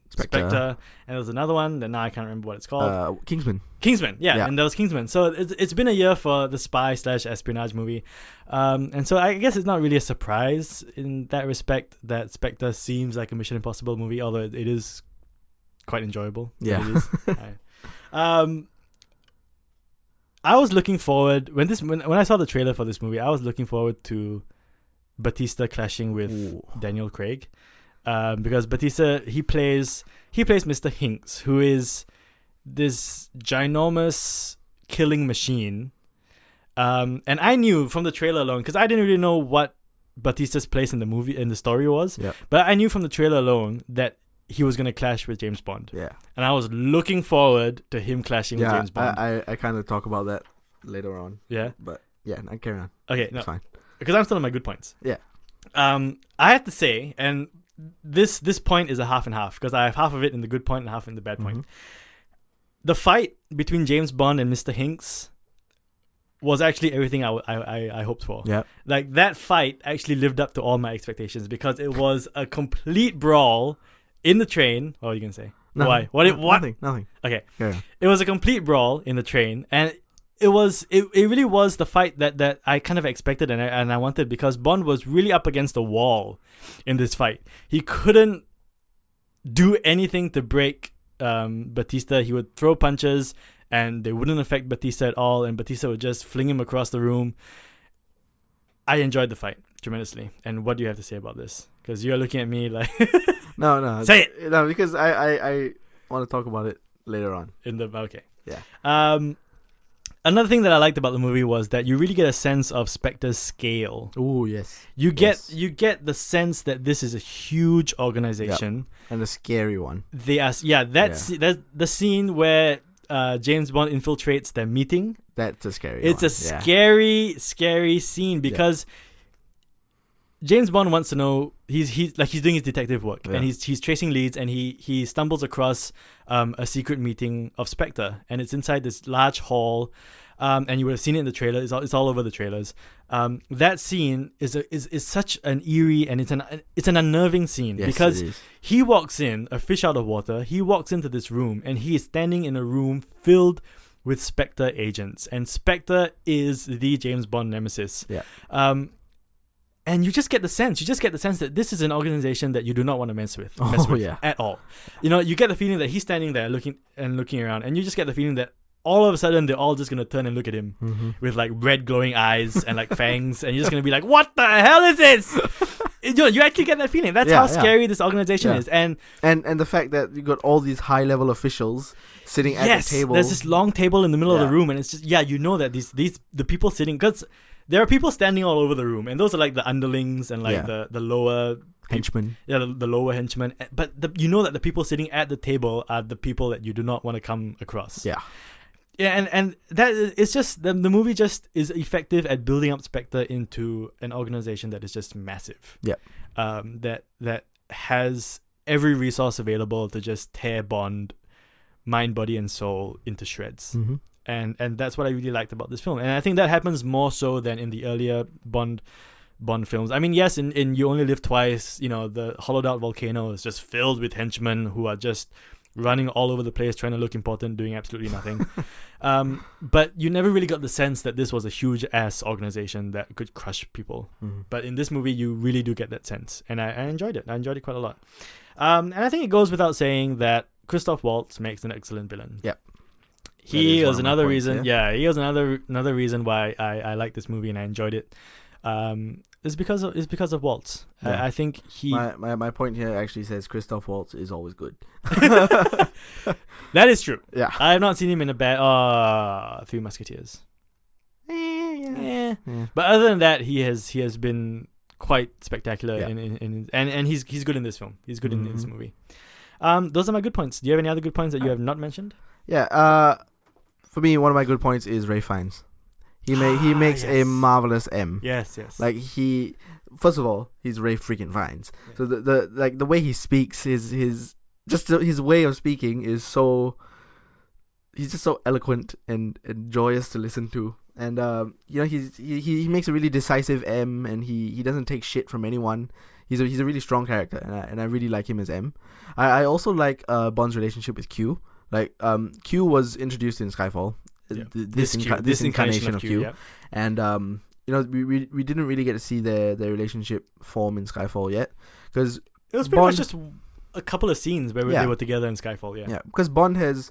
Spectre, and there's another one that now I can't remember what it's called. Kingsman, and there was Kingsman. So it's been a year for the spy/espionage movie, and so I guess it's not really a surprise in that respect that Spectre seems like a Mission Impossible movie, although it is quite enjoyable. Yeah. It is. I was looking forward when I saw the trailer for this movie. I was looking forward to Batista clashing with Daniel Craig, because Batista he plays Mr. Hinks, who is this ginormous killing machine, and I knew from the trailer alone, because I didn't really know what Batista's place in the story was, but I knew from the trailer alone that he was going to clash with James Bond. Yeah. And I was looking forward to him clashing with James Bond. I kind of talk about that later on. Yeah. But yeah, I carry on. Okay, it's fine. Because I'm still on my good points. Yeah. I have to say, and this point is a half and half, because I have half of it in the good point and half in the bad point. The fight between James Bond and Mr. Hinks was actually everything I hoped for. Yeah. Like, that fight actually lived up to all my expectations, because it was a complete brawl in the train. What are you gonna say? Nothing. Why? What? Nothing. Okay. Yeah. It was a complete brawl in the train, and it really was the fight that I kind of expected and I wanted, because Bond was really up against the wall in this fight. He couldn't do anything to break Batista. He would throw punches and they wouldn't affect Batista at all, and Batista would just fling him across the room. I enjoyed the fight tremendously. And what do you have to say about this? Because you're looking at me like... No. Say it! No, because I want to talk about it later on. Okay. Yeah. Another thing that I liked about the movie was that you really get a sense of Spectre's scale. Oh, yes. You get the sense that this is a huge organization. Yep. And a scary one. That's a scary It's one. a scary scene, because James Bond wants to know, he's doing his detective work, and he's tracing leads, and he stumbles across a secret meeting of Spectre, and it's inside this large hall, and you would have seen it in the trailer. It's all over the trailers. That scene is such an eerie, and it's an unnerving scene, because he walks in, a fish out of water. He walks into this room, and he is standing in a room filled with Spectre agents, and Spectre is the James Bond nemesis. Yeah. And you just get the sense that this is an organization that you do not want to mess with at all. You get the feeling that he's standing there looking around, and you just get the feeling that all of a sudden they're all just going to turn and look at him with like red glowing eyes and like fangs, and you're just going to be like, what the hell is this? You actually get that feeling. That's how scary this organization is. And the fact that you got all these high level officials sitting at the table. There's this long table in the middle of the room, and it's just that the people sitting, because there are people standing all over the room, and those are like the underlings and like the lower henchmen. The lower henchmen. But that the people sitting at the table are the people that you do not want to come across. Yeah. Yeah, and that it's just the movie just is effective at building up Spectre into an organization that is just massive. Yeah. That has every resource available to just tear Bond, mind, body, and soul into shreds. And that's what I really liked about this film. And I think that happens more so than in the earlier Bond films. I mean, yes, in You Only Live Twice, the hollowed out volcano is just filled with henchmen who are just running all over the place, trying to look important, doing absolutely nothing. But you never really got the sense that this was a huge ass organization that could crush people. But in this movie, you really do get that sense. And I enjoyed it. I enjoyed it quite a lot. And I think it goes without saying that Christoph Waltz makes an excellent villain. Yep. He was another reason. Yeah, he was another reason why I like this movie and I enjoyed it. It's because of Waltz. Yeah. I think he. My point here actually says Christoph Waltz is always good. That is true. Yeah, I have not seen him in a bad Three Musketeers. Yeah. But other than that, he has been quite spectacular and he's good in this film. He's good in this movie. Those are my good points. Do you have any other good points that you have not mentioned? Yeah. For me, one of my good points is Ralph Fiennes. He makes a marvelous M. Yes. Like first of all, he's Ralph freaking Fiennes. Yeah. So the way he speaks, his way of speaking is so he's just so eloquent and joyous to listen to. And you know, he makes a really decisive M, and he doesn't take shit from anyone. He's a really strong character, and I really like him as M. I also like Bond's relationship with Q. Like Q was introduced in Skyfall. Yeah. This incarnation of Q. Yeah. And you know, we didn't really get to see their relationship form in Skyfall yet, because It was pretty much just a couple of scenes where they were together in Skyfall. Yeah. Yeah, because Bond has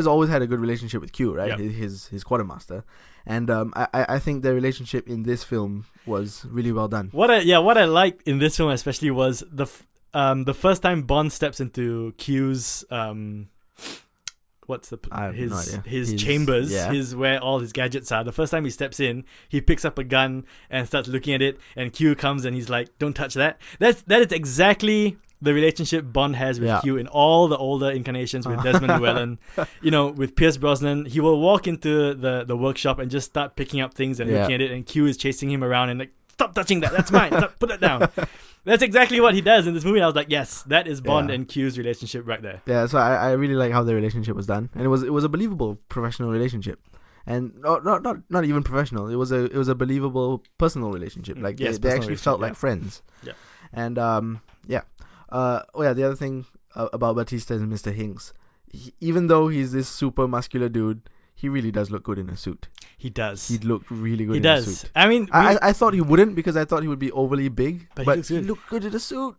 always had a good relationship with Q, right? Yeah. His quartermaster, and I think their relationship in this film was really well done. What I liked in this film especially was the first time Bond steps into Q's his chambers, his where all his gadgets are. The first time he steps in, he picks up a gun and starts looking at it, and Q comes and he's like, "Don't touch that." That is exactly the relationship Bond has with Q in all the older incarnations with Desmond Llewellyn. You know, with Pierce Brosnan, he will walk into the workshop and just start picking up things and looking at it, and Q is chasing him around and like, "Stop touching that, that's mine, put it down." That's exactly what he does in this movie. I was like, yes, that is Bond and Q's relationship right there. Yeah, so I really like how their relationship was done, and it was a believable professional relationship, and not even professional. It was a believable personal relationship. Like they actually felt like friends. Yeah, and the other thing about Batista and Mr. Hinks, even though he's this super muscular dude, he really does look good in a suit. He does. He'd look really good in a suit. I mean, I thought he wouldn't, because I thought he would be overly big. But he looked good in a suit.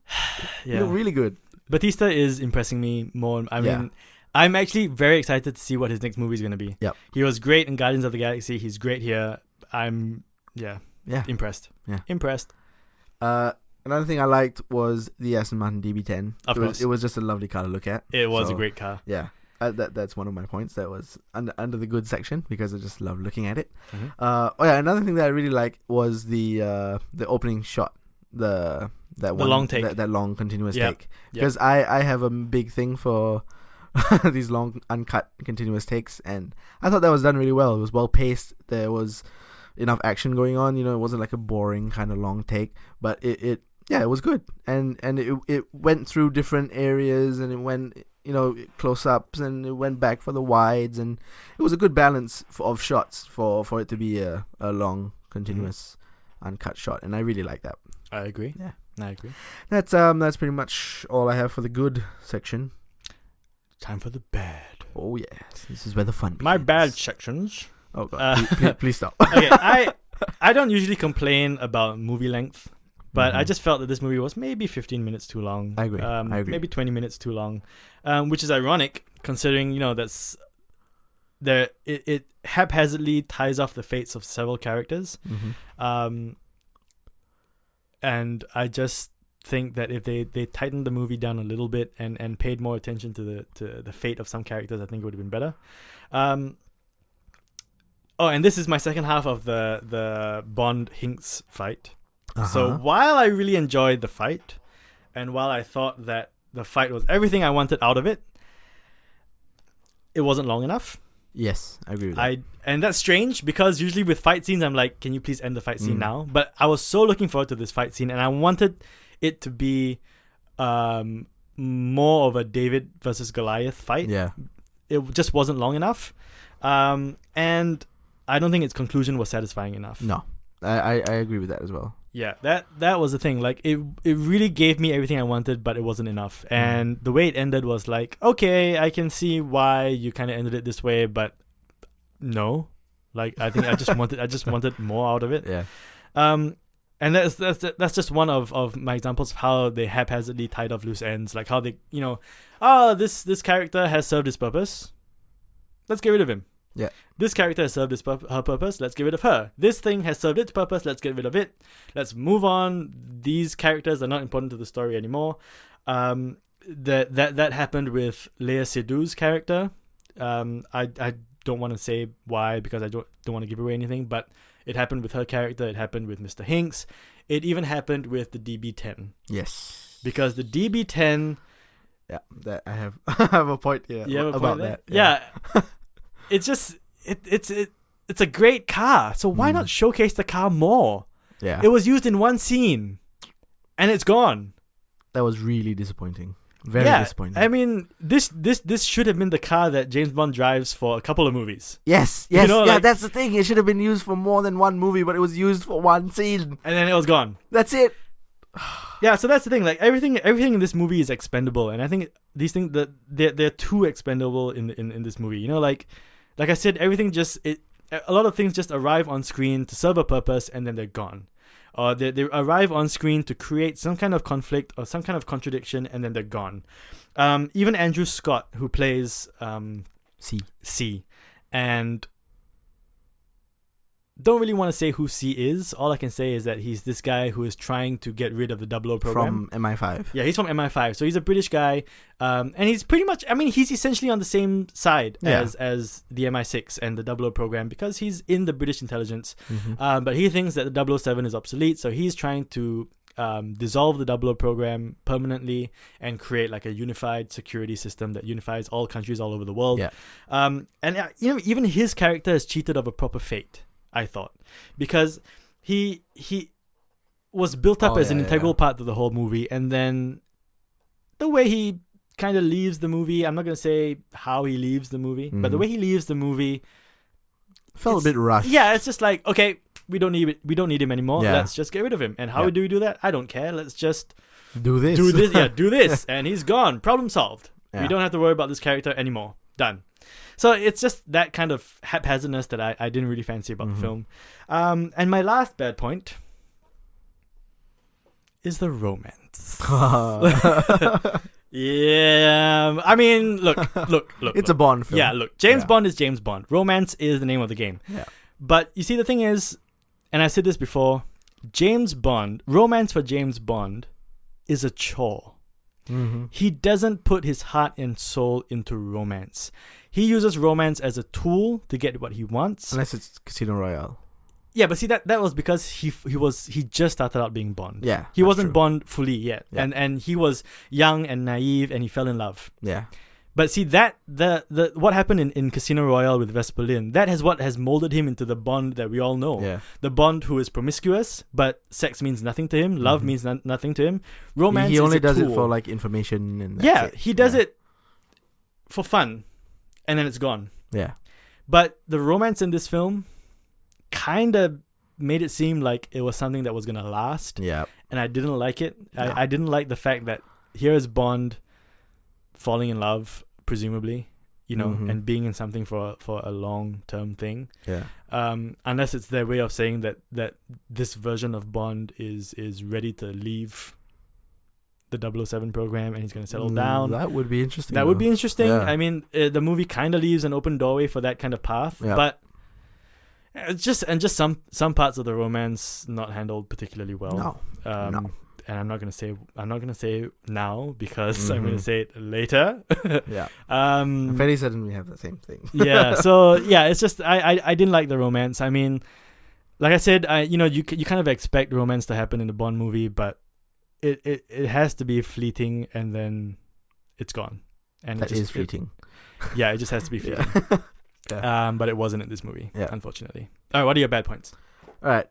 Yeah. He looked really good. Batista is impressing me more. I mean, I'm actually very excited to see what his next movie is going to be. Yep. He was great in Guardians of the Galaxy. He's great here. I'm impressed. Yeah. Impressed. Another thing I liked was the Aston Martin DB10. Of course. It was just a lovely car to look at. It was a great car. Yeah. That's one of my points. That was under the good section, because I just love looking at it. Mm-hmm. Another thing that I really liked was the opening shot, the long take, that long continuous take, because I have a big thing for these long uncut continuous takes, and I thought that was done really well. It was well paced. There was enough action going on. You know, it wasn't like a boring kind of long take, but it was good, and it went through different areas, and it went, you know, close-ups, and it went back for the wides, and it was a good balance of shots for it to be a long, continuous, uncut shot, and I really like that. I agree. Yeah, I agree. That's pretty much all I have for the good section. Time for the bad. Oh yes, this is where the fun begins. My bad sections. Oh god, please stop. Okay, I don't usually complain about movie length. But I just felt that this movie was maybe 15 minutes too long. I agree. Maybe 20 minutes too long, which is ironic considering, you know, it haphazardly ties off the fates of several characters. And I just think that if they tightened the movie down a little bit and paid more attention to the fate of some characters, I think it would have been better. And this is my second half of the Bond Hinks fight. So while I really enjoyed the fight, and while I thought that the fight was everything I wanted out of it, it wasn't long enough. Yes, I agree with that. And that's strange, because usually with fight scenes, I'm like, can you please end the fight scene now? But I was so looking forward to this fight scene, and I wanted it to be more of a David versus Goliath fight. Yeah. It just wasn't long enough. And I don't think its conclusion was satisfying enough. No, I agree with that as well. Yeah, that was the thing. Like, it really gave me everything I wanted, but it wasn't enough. And the way it ended was like, okay, I can see why you kind of ended it this way, but no. Like, I think I just wanted more out of it. Yeah. And that's just one of my examples of how they haphazardly tied off loose ends. Like how they, you know, this character has served his purpose. Let's get rid of him. Yeah. This character has served her purpose. Let's get rid of her. This thing has served its purpose. Let's get rid of it. Let's move on. These characters are not important to the story anymore. That happened with Léa Seydoux' character. I don't want to say why, because I don't want to give away anything. But it happened with her character. It happened with Mr. Hinks. It even happened with the DB10. Yes. Because the DB10. Yeah, that I have a point here about that. Yeah. It's just it's a great car, so why not showcase the car more? Yeah, it was used in one scene, and it's gone. That was really disappointing. Very disappointing. I mean, this should have been the car that James Bond drives for a couple of movies. Yes, that's the thing. It should have been used for more than one movie, but it was used for one scene. And then it was gone. That's it. Yeah, so that's the thing. Like everything in this movie is expendable, and I think these things that they're too expendable in this movie. You know, like I said, everything a lot of things just arrive on screen to serve a purpose, and then they're gone. Or they arrive on screen to create some kind of conflict or some kind of contradiction, and then they're gone. Even Andrew Scott, who plays C, and don't really want to say who C is. All I can say is that he's this guy who is trying to get rid of the 00 program. From MI5. Yeah, he's from MI5. So he's a British guy. And he's pretty much, I mean, he's essentially on the same side as the MI6 and the 00 program because he's in the British intelligence. Mm-hmm. But he thinks that the 007 is obsolete. So he's trying to dissolve the 00 program permanently and create like a unified security system that unifies all countries all over the world. Yeah. And even his character is cheated of a proper fate, I thought, because he was built up as an integral part of the whole movie, and then the way he kind of leaves the movie, I'm not going to say how he leaves the movie, but the way he leaves the movie felt a bit rushed. Yeah, it's just like, okay, we don't need him anymore. Yeah. Let's just get rid of him. And how do we do that? I don't care. Let's just do this. Do this. And he's gone. Problem solved. Yeah. We don't have to worry about this character anymore. Done. So it's just that kind of haphazardness that I didn't really fancy about the film. And my last bad point is the romance. Yeah, I mean, look. It's a Bond film. Yeah, look, James Bond is James Bond. Romance is the name of the game. Yeah. But you see, the thing is, and I said this before, romance for James Bond is a chore. Mm-hmm. He doesn't put his heart and soul into romance. He uses romance as a tool to get what he wants. Unless it's Casino Royale. Yeah, but see, that was because he just started out being Bond. Yeah, he wasn't true. Bond fully yet, yeah. and he was young and naive, and he fell in love. Yeah. But see, that the what happened in Casino Royale with Vesper Lynd, that is what has molded him into the Bond that we all know. Yeah. The Bond who is promiscuous, but sex means nothing to him. Love means nothing to him. Romance. He only does tool. it for like information and. That's it. He does it for fun, and then it's gone. Yeah. But the romance in this film kind of made it seem like it was something that was gonna last. Yeah. And I didn't like it. No. I didn't like the fact that here is Bond falling in love, presumably, and being in something for a long-term thing. Yeah. Unless it's their way of saying that this version of Bond is ready to leave the 007 program and he's going to settle down. That would be interesting. That would be interesting. Yeah. I mean, the movie kind of leaves an open doorway for that kind of path, but it's just some parts of the romance not handled particularly well. No. And I'm not gonna say now because I'm gonna say it later. Yeah. I'm fairly certain we have the same thing. Yeah. So yeah, it's just I didn't like the romance. I mean, like I said, you kind of expect romance to happen in a Bond movie, but it has to be fleeting and then it's gone. And that is fleeting. Yeah, it just has to be fleeting. Yeah. But it wasn't in this movie, yeah. Unfortunately. All right, what are your bad points? All right.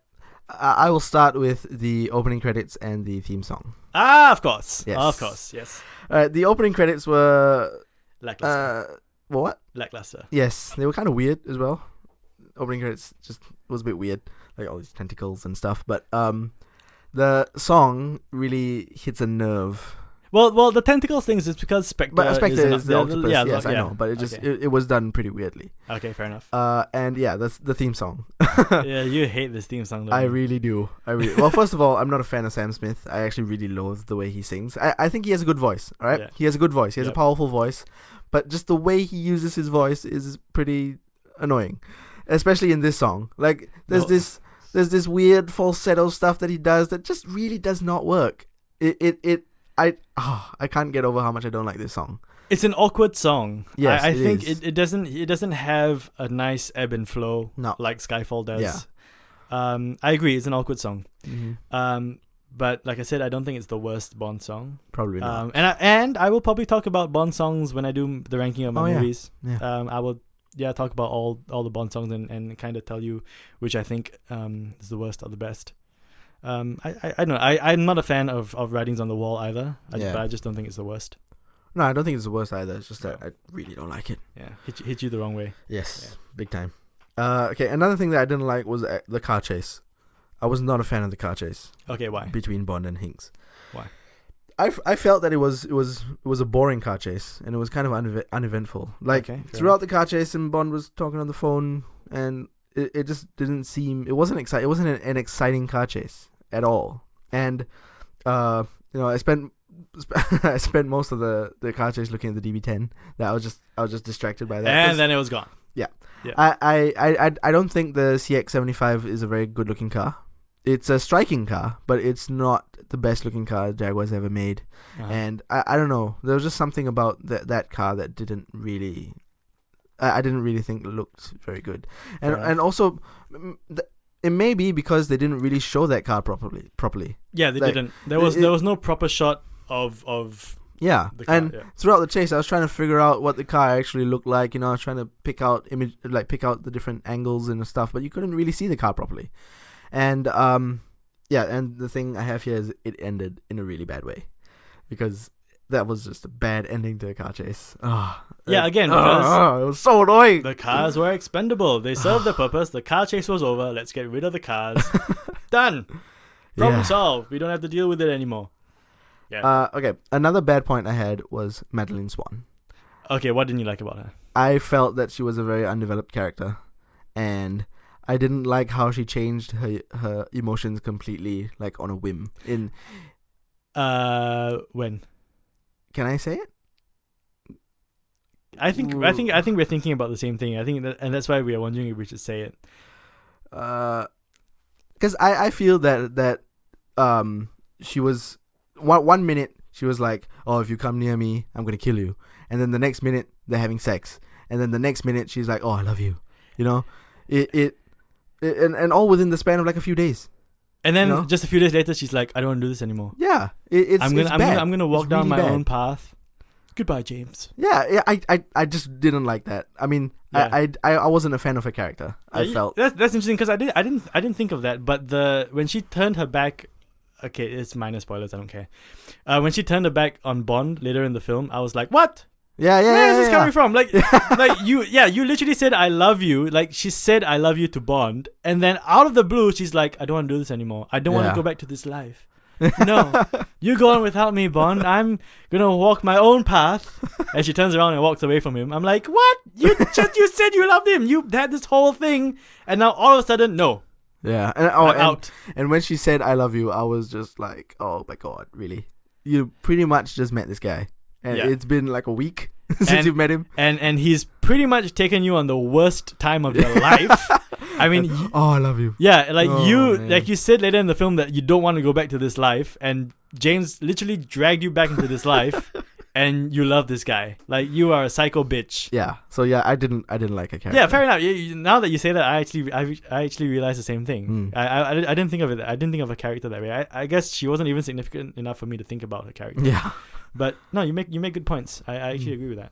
I will start with the opening credits and the theme song. Of course. Yes. Of course, yes. The opening credits were... lackluster. What? Lackluster. Yes, they were kind of weird as well. Opening credits just was a bit weird. Like all these tentacles and stuff. But the song really hits a nerve. Well, the tentacles things is because Spectre. But Spectre is the octopus. Yes, I know. But it just okay. it was done pretty weirdly. Okay, fair enough. And yeah, that's the theme song. Yeah, you hate this theme song, don't I you? really do. Well, first of all, I'm not a fan of Sam Smith. I actually really loathe the way he sings. I think he has a good voice. All right, Yeah. he has a good voice. He has a powerful voice, but just the way he uses his voice is pretty annoying, especially in this song. Like there's this weird falsetto stuff that he does that just really does not work. I can't get over how much I don't like this song. It's an awkward song. Yes, I think it doesn't have a nice ebb and flow like Skyfall does. Yeah. I agree, it's an awkward song. Mm-hmm. But like I said, I don't think it's the worst Bond song. Probably not. And I will probably talk about Bond songs when I do the ranking of my movies. Yeah. I will talk about all the Bond songs and kind of tell you which I think is the worst or the best. I don't know. I'm not a fan of Writings on the Wall either. But I just don't think it's the worst. No, I don't think it's the worst either. It's just that I really don't like it. Yeah, hit you the wrong way. Yes, big time. Okay, another thing that I didn't like was the car chase. I was not a fan of the car chase. Okay, why? Between Bond and Hinks. Why? I felt that it was a boring car chase, and it was kind of uneventful. Like throughout the car chase, and Bond was talking on the phone, and it just didn't seem. It wasn't exciting. It wasn't an exciting car chase at all. And I spent most of the car chase looking at the DB10. That I was just distracted by that. And then it was gone. Yeah. I don't think the CX-75 is a very good looking car. It's a striking car, but it's not the best looking car Jaguar's ever made. Uh-huh. And I don't know. There was just something about that car that didn't really. I didn't really think looked very good. And also, it may be because they didn't really show that car properly. Yeah, they didn't. There was no proper shot of. Yeah, throughout the chase, I was trying to figure out what the car actually looked like. I was trying to pick out the different angles and stuff, but you couldn't really see the car properly. And and the thing I have here is it ended in a really bad way, because that was just a bad ending to a car chase. Again, because it was so annoying. The cars were expendable. They served their purpose. The car chase was over. Let's get rid of the cars. Done. Problem solved. We don't have to deal with it anymore. Yeah. Okay. Another bad point I had was Madeline Swan. Okay, what didn't you like about her? I felt that she was a very undeveloped character, and I didn't like how she changed her emotions completely, like on a whim. When? Can I say it? I think we're thinking about the same thing. I think and that's why we are wondering if we should say it. Because I feel that she was one minute she was like, oh, if you come near me, I'm gonna kill you, and then the next minute they're having sex, and then the next minute she's like, oh, I love you, and all within the span of like a few days. And then just a few days later, she's like, I don't want to do this anymore. Yeah, I'm gonna walk down my own path. Goodbye, James. Yeah. I just didn't like that. I mean, I wasn't a fan of her character. I felt that's interesting, because I didn't think of that. But when she turned her back, okay, it's minor spoilers. I don't care. When she turned her back on Bond later in the film, I was like, what? Where is this coming from? Like, you literally said I love you. Like, she said I love you to Bond, and then out of the blue, she's like, I don't want to do this anymore. I don't want to go back to this life. No, you go on without me, Bond. I'm gonna walk my own path. And she turns around and walks away from him. I'm like, what? You said you loved him. You had this whole thing, and now all of a sudden, no. Yeah, I'm out. And when she said I love you, I was just like, oh my god, really? You pretty much just met this guy. And it's been like a week since you've met him. And he's pretty much taken you on the worst time of your life. I mean... I love you. Yeah, like you said later in the film that you don't want to go back to this life. And James literally dragged you back into this life. And you love this guy. Like, you are a psycho bitch. Yeah. So yeah, I didn't like a character. Yeah, fair enough. Now that you say that, I actually realized the same thing. I didn't think of it. I didn't think of a character that way. I guess she wasn't even significant enough for me to think about her character. Yeah. But no, you make good points. I actually agree with that.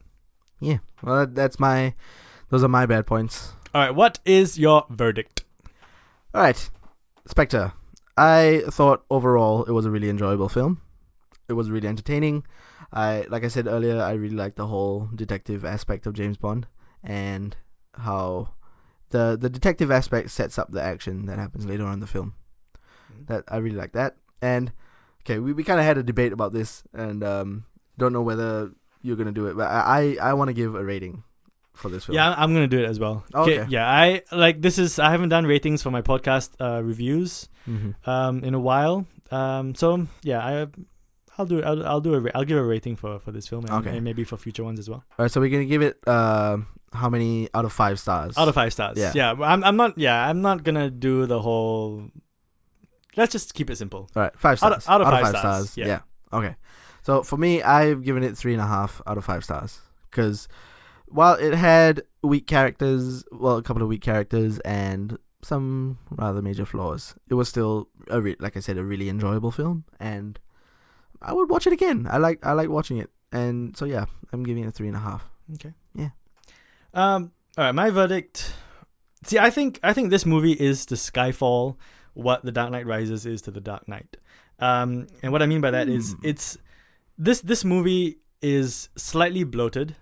Yeah. Well, those are my bad points. All right. What is your verdict? All right, Spectre. I thought overall it was a really enjoyable film. It was really entertaining. Like I said earlier, I really liked the whole detective aspect of James Bond, and how the detective aspect sets up the action that happens later on in the film. That I really like that. And okay, we kind of had a debate about this, and don't know whether you're gonna do it, but I want to give a rating for this film. Yeah, I'm gonna do it as well. Okay. Yeah, I haven't done ratings for my podcast reviews in a while. So yeah, I'll do it. I'll give a rating for this film, and maybe for future ones as well. All right, so we're gonna give it how many out of 5 stars? Out of 5 stars. Yeah. I'm not gonna do the whole. Let's just keep it simple. All right, 5 stars. Out of 5 stars. Yeah. Okay. So for me, I've given it 3.5 out of 5 stars, because while it had weak characters, a couple of weak characters and some rather major flaws, it was still like I said, a really enjoyable film, and I would watch it again. I like watching it, and so yeah, I'm giving it 3.5. Okay. Yeah. All right, my verdict. See, I think this movie is to Skyfall what The Dark Knight Rises is to The Dark Knight. And what I mean by that is this movie is slightly bloated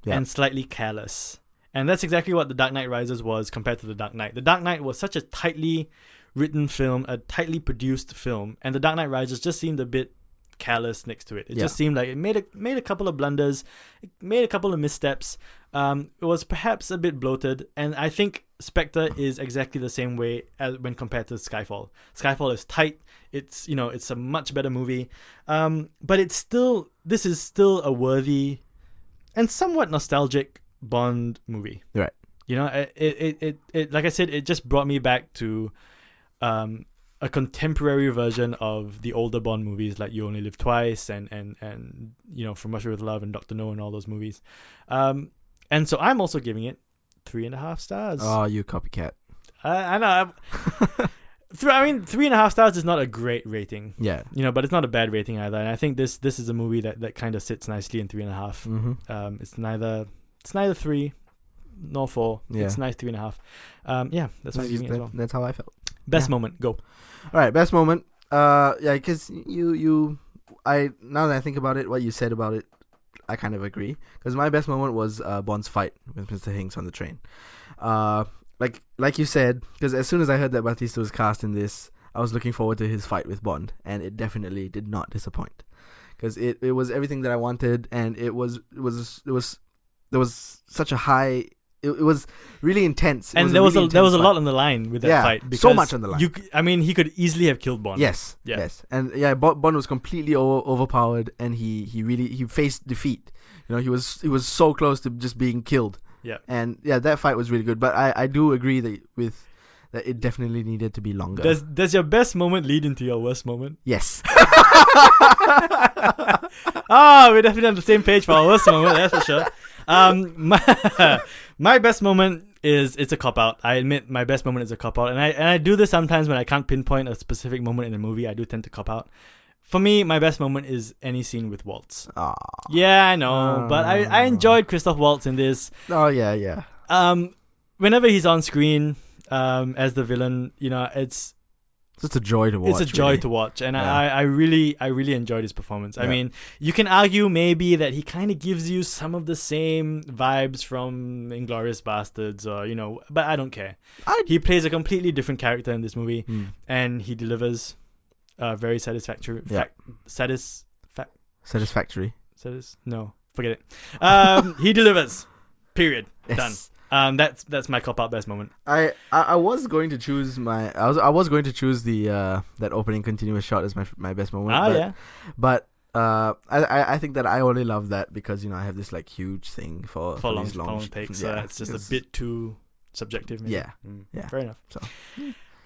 and slightly careless. And that's exactly what The Dark Knight Rises was compared to The Dark Knight. The Dark Knight was such a tightly written film, a tightly produced film, and The Dark Knight Rises just seemed a bit careless next to it. It just seemed like it made a couple of blunders, it made a couple of missteps. It was perhaps a bit bloated, and I think Spectre is exactly the same way as when compared to Skyfall. Skyfall is tight. It's it's a much better movie, but this is still a worthy and somewhat nostalgic Bond movie. Right. It like I said, it just brought me back to a contemporary version of the older Bond movies like You Only Live Twice and From Russia with Love and Dr. No and all those movies. And so I'm also giving it 3.5 stars. Oh, you copycat. I know. 3.5 stars is not a great rating. Yeah. But it's not a bad rating either. And I think this is a movie that kind of sits nicely in 3.5. Mm-hmm. It's neither 3 nor 4. Yeah. It's nice 3.5. That's why I'm giving it as well. That's how I felt. Best moment, go. All right, best moment. Because now that I think about it, what you said about it, I kind of agree. Because my best moment was Bond's fight with Mr. Hinks on the train. Like you said, because as soon as I heard that Batista was cast in this, I was looking forward to his fight with Bond, and it definitely did not disappoint. Because it was everything that I wanted, and there was such a high. It was really intense. And there was a lot on the line with that fight. Because so much on the line. He could easily have killed Bond. Yes. And Bond was completely overpowered, and he faced defeat. He was so close to just being killed. Yeah. And that fight was really good. But I do agree that it definitely needed to be longer. Does your best moment lead into your worst moment? Yes. We're definitely on the same page for our worst moment, that's for sure. My best moment it's a cop-out. I admit my best moment is a cop-out. And I do this sometimes when I can't pinpoint a specific moment in a movie. I do tend to cop-out. For me, my best moment is any scene with Waltz. Aww. Yeah, I know. But I enjoyed Christoph Waltz in this. Oh, yeah. Whenever he's on screen as the villain, it's just a joy to watch. It's a joy to watch, and I really enjoyed his performance. I mean, you can argue maybe that he kind of gives you some of the same vibes from Inglourious Bastards, or but I don't care. He plays a completely different character in this movie, and he delivers very satisfactory. Satisfactory. No, forget it. He delivers. Period. Yes. Done. That's my cop out best moment. I was going to choose I was going to choose the that opening continuous shot as my best moment. But I think that I only love that because I have this like huge thing for these long takes. It's just a bit too subjective. Maybe. Yeah. Fair enough. So,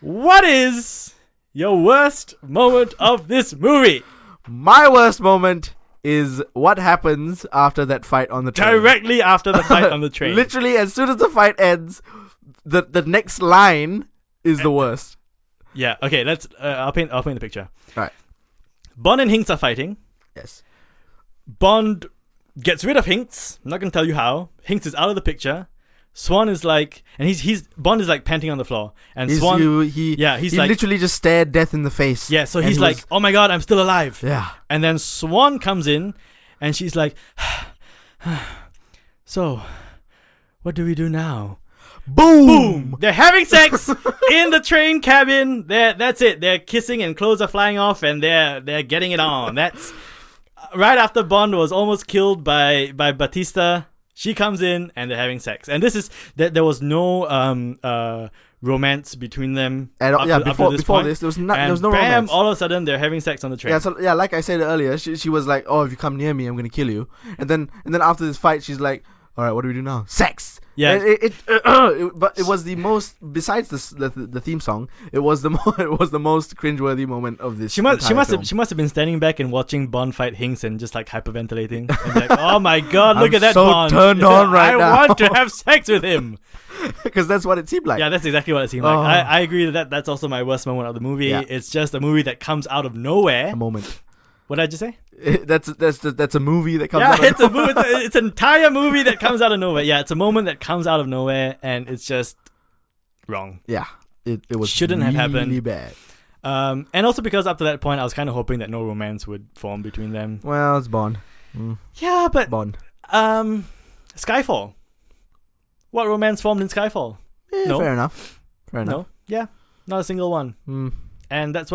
what is your worst moment of this movie? My worst moment is what happens after that fight on the train. Directly after the fight on the train. Literally, as soon as the fight ends, the next line is the worst. Yeah. Okay. Let's. I'll paint the picture. All right. Bond and Hinks are fighting. Yes. Bond gets rid of Hinks. I'm not gonna tell you how. Hinks is out of the picture. Swan is like, and Bond is like panting on the floor, and Swan, he like, literally just stared death in the face. Yeah, so he's like, oh my god, I'm still alive. Yeah, and then Swan comes in, and she's like, so, what do we do now? Boom! They're having sex in the train cabin. That's it. They're kissing, and clothes are flying off, and they're getting it on. That's right after Bond was almost killed by Batista. She comes in and they're having sex, and this is that there was no romance between them. Before this, there was no romance. All of a sudden they're having sex on the train. Like I said earlier, she was like, "Oh, if you come near me, I'm gonna kill you." And then after this fight, she's like, "All right, what do we do now? Sex." Yeah. But it was the most, besides the theme song, it was the most cringeworthy moment of this. She must have been standing back and watching Bond fight Hinks and just like hyperventilating. And like, oh my god, look at that Bond! I'm so turned on right now. I want to have sex with him. Because that's what it seemed like. Yeah, that's exactly what it seemed like. I agree that's also my worst moment of the movie. Yeah. It's just a movie that comes out of nowhere. A moment. What did I just say? That's a movie that comes out of nowhere. It's an entire movie that comes out of nowhere. Yeah, it's a moment that comes out of nowhere, and it's just wrong. Yeah, it was shouldn't really have happened. Bad. And also because up to that point, I was kind of hoping that no romance would form between them. Well, it's Bond. Yeah, but Bond. Skyfall. What romance formed in Skyfall? No. Fair enough. No. Yeah. Not a single one. Mm. And that's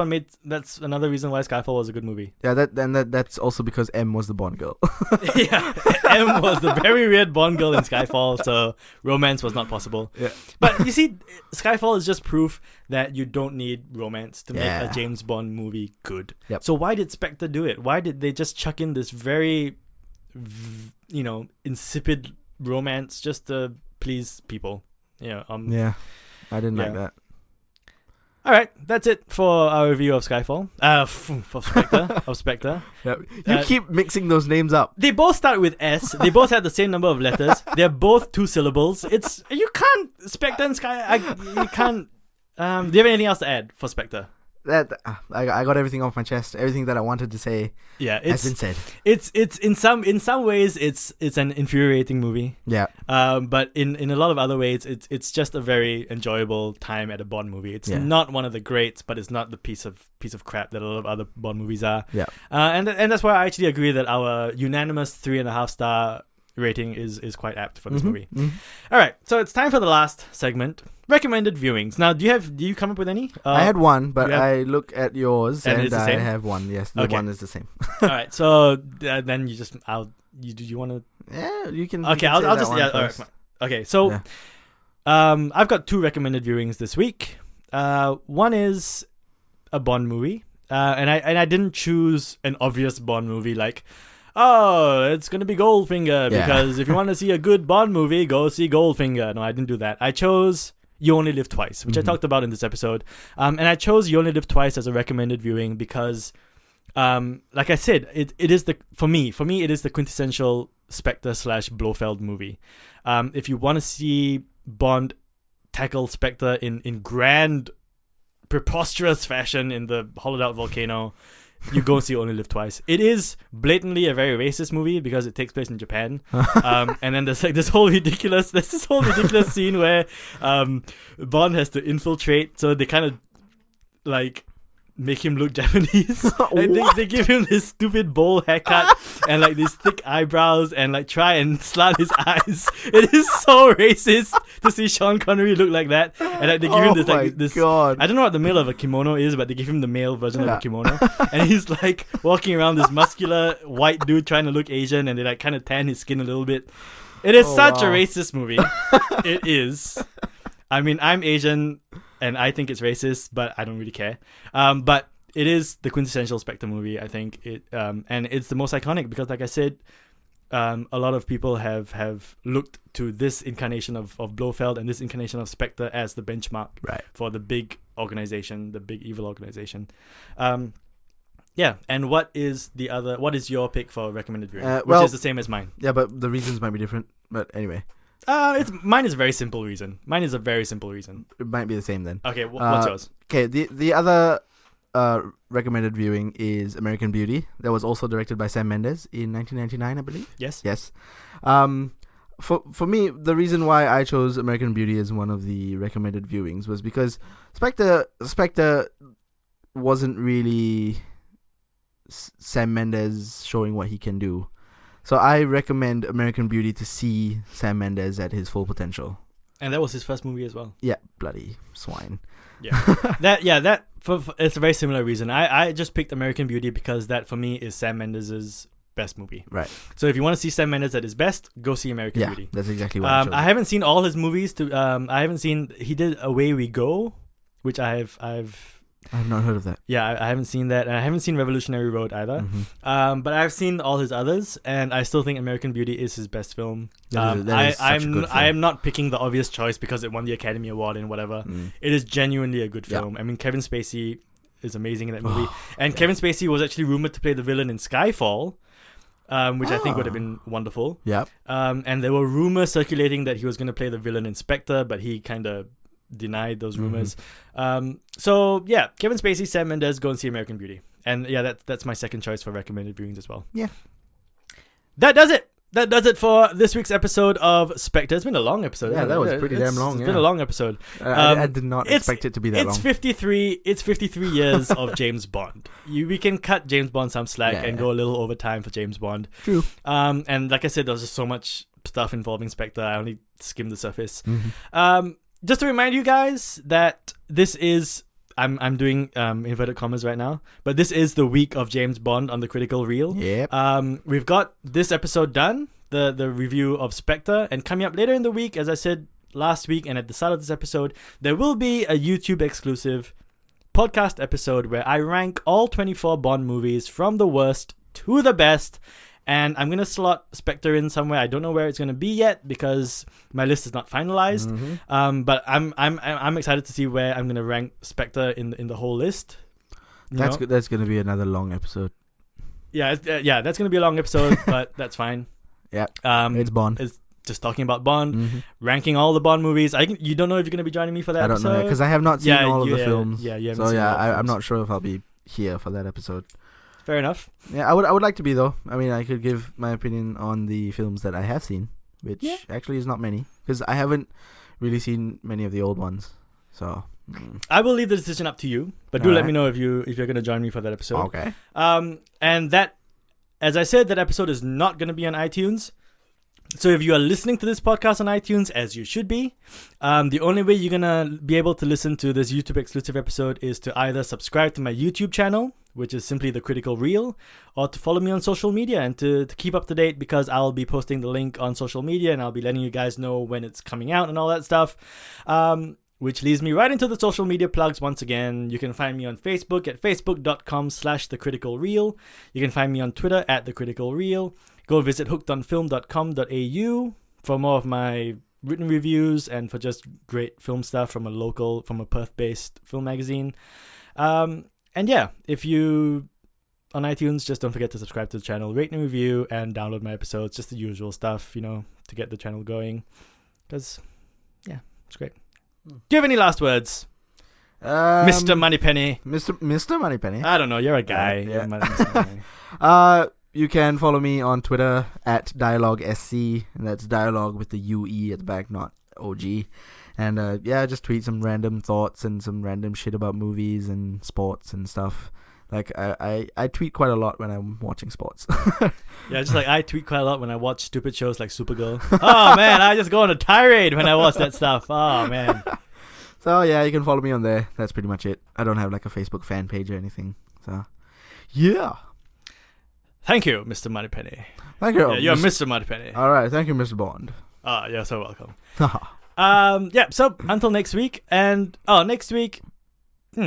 another reason why Skyfall was a good movie. Yeah, that's also because M was the Bond girl. Yeah, M was the very weird Bond girl in Skyfall, so romance was not possible. Yeah. But you see, Skyfall is just proof that you don't need romance to make a James Bond movie good. Yep. So why did Spectre do it? Why did they just chuck in this very, insipid romance just to please people? Yeah. Yeah, I didn't like that. All right, that's it for our review of Skyfall. Of Spectre. Yep. You keep mixing those names up. They both start with S. They both have the same number of letters. They're both 2 syllables. Spectre and Sky. You can't. Do you have anything else to add for Spectre? That I got everything off my chest. Everything that I wanted to say has been said. It's in some ways it's an infuriating movie. Yeah. But in a lot of other ways it's just a very enjoyable time at a Bond movie. It's not one of the greats, but it's not the piece of crap that a lot of other Bond movies are. Yeah. And that's why I actually agree that our unanimous 3.5 star rating is quite apt for this movie. Mm-hmm. All right, so it's time for the last segment. Recommended viewings. Now, do you come up with any? I had one, but I look at yours and it's the same? I have one. Yes, the one is the same. All right, so then you just do you want to? Yeah, you can. Okay, you can I'll just all right, okay. So, I've got 2 recommended viewings this week. One is a Bond movie, and I didn't choose an obvious Bond movie like, oh, it's going to be Goldfinger, because if you want to see a good Bond movie, go see Goldfinger. No, I didn't do that. I chose You Only Live Twice, which I talked about in this episode. And I chose You Only Live Twice as a recommended viewing because, like I said, it is for me, it is the quintessential Spectre / Blofeld movie. If you want to see Bond tackle Spectre in grand, preposterous fashion in the hollowed out volcano, you go see Only Live Twice. It is blatantly a very racist movie because it takes place in Japan. And then there's like this whole ridiculous scene where Bond has to infiltrate, so they kind of like make him look Japanese. Like they give him this stupid bowl haircut and like these thick eyebrows and like try and slant his eyes. It is so racist to see Sean Connery look like that. And like they give him this God. I don't know what the male of a kimono is, but they give him the male version of a kimono. And he's like walking around this muscular white dude trying to look Asian, and they like kind of tan his skin a little bit. It is such a racist movie. It is. I mean, I'm Asian and I think it's racist, but I don't really care. But it is the quintessential Spectre movie, I think. And it's the most iconic because, like I said, a lot of people have looked to this incarnation of Blofeld and this incarnation of Spectre as the benchmark for the big organization, the big evil organization. Yeah, and what is your pick for recommended viewing? Which is the same as mine. Yeah, but the reasons might be different. But anyway. Mine is a very simple reason. It might be the same then. Okay, what's yours? Okay, the other recommended viewing is American Beauty. That was also directed by Sam Mendes in 1999, I believe. Yes. For me, the reason why I chose American Beauty as one of the recommended viewings was because Spectre wasn't really Sam Mendes showing what he can do. So I recommend American Beauty to see Sam Mendes at his full potential. And that was his first movie as well. Yeah, bloody swine. Yeah. It's a very similar reason. I just picked American Beauty because that for me is Sam Mendes' best movie. Right. So if you want to see Sam Mendes at his best, go see American Beauty. That's exactly what I chose. I haven't seen all his movies. He did Away We Go, which I've not heard of that. Yeah, I haven't seen that, and I haven't seen Revolutionary Road either. Mm-hmm. But I've seen all his others, and I still think American Beauty is his best film. I am not picking the obvious choice because it won the Academy Award and whatever. It is genuinely a good film. I mean, Kevin Spacey is amazing in that movie, and Kevin Spacey was actually rumored to play the villain in Skyfall, which I think would have been wonderful. Yeah. And there were rumors circulating that he was going to play the villain in Spectre, but he kind of denied those rumors. So yeah, Kevin Spacey, Sam Mendes, go and see American Beauty. And yeah, that's my second choice for recommended viewings as well. Yeah. That does it that does it for this week's episode of Spectre. It's been a long episode. Yeah, that was pretty damn long. It's been a long episode. I did not expect it to be that long. It's 53 years of James Bond. We can cut James Bond some slack and go a little over time for James Bond. True. And like I said, there was just so much stuff involving Spectre. I only skimmed the surface. Just to remind you guys that this is... I'm doing inverted commas right now, but this is the week of James Bond on the Critical Reel. Yep. We've got this episode done, the review of Spectre, and coming up later in the week, as I said last week and at the start of this episode, there will be a YouTube exclusive podcast episode where I rank all 24 Bond movies from the worst to the best. And I'm gonna slot Spectre in somewhere. I don't know where it's gonna be yet because my list is not finalized. But I'm excited to see where I'm gonna rank Spectre in the whole list. That's gonna be another long episode. Yeah, that's gonna be a long episode, but that's fine. Yeah, it's Bond. It's just talking about Bond, ranking all the Bond movies. You don't know if you're gonna be joining me for that episode? I don't know because I have not seen all of the films. Yeah, you haven't so seen all the I'm films. not sure if I'll be here for that episode. Fair enough. Yeah, I would like to be though. I mean, I could give my opinion on the films that I have seen, which actually is not many because I haven't really seen many of the old ones. So I will leave the decision up to you, but do let me know if you're going to join me for that episode. Okay. And that, as I said, that episode is not going to be on iTunes. So if you are listening to this podcast on iTunes, as you should be, the only way you're going to be able to listen to this YouTube exclusive episode is to either subscribe to my YouTube channel, which is simply The Critical Reel, or to follow me on social media and to keep up to date because I'll be posting the link on social media and I'll be letting you guys know when it's coming out and all that stuff. Which leads me right into the social media plugs once again. You can find me on Facebook at facebook.com/thecriticalreel. You can find me on Twitter at thecriticalreel. Go visit hookedonfilm.com.au for more of my written reviews and for just great film stuff from a Perth-based film magazine. And yeah, if you on iTunes, just don't forget to subscribe to the channel, rate and review, and download my episodes. Just the usual stuff, to get the channel going. Because, yeah, it's great. Do you have any last words, Mr. Moneypenny? Mr. Moneypenny. I don't know. You're a guy. Yeah. Mr. Money. You can follow me on Twitter at DialogueSC, and that's dialogue with the UE at the back, not OG. And just tweet some random thoughts and some random shit about movies and sports and stuff. Like I tweet quite a lot when I'm watching sports. Yeah, just like I tweet quite a lot when I watch stupid shows like Supergirl. Oh man, I just go on a tirade when I watch that stuff. Oh man. So yeah, you can follow me on there. That's pretty much it. I don't have like a Facebook fan page or anything. So yeah. Thank you, Mr. Moneypenny. Thank you. Yeah, you're Mr. Moneypenny. All right, thank you, Mr. Bond. You're so welcome. So until next week, and next week,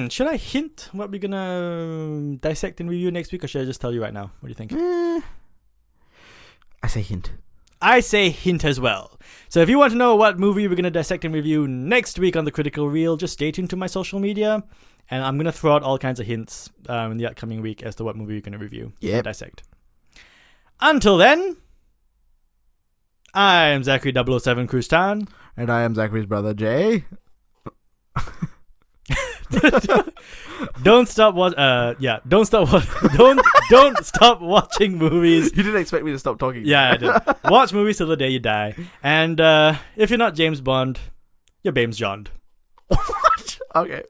should I hint what we're gonna dissect and review next week, or should I just tell you right now? What do you think? I say hint. I say hint as well. So if you want to know what movie we're gonna dissect and review next week on the Critical Reel, just stay tuned to my social media, and I'm gonna throw out all kinds of hints in the upcoming week as to what movie we're gonna review and dissect. Until then, I am Zachary 007 Krustan. And I am Zachary's brother, Jay. Don't stop watching movies. You didn't expect me to stop talking. Yeah, I did. Watch movies till the day you die. And if you're not James Bond, you're James John. What? Okay.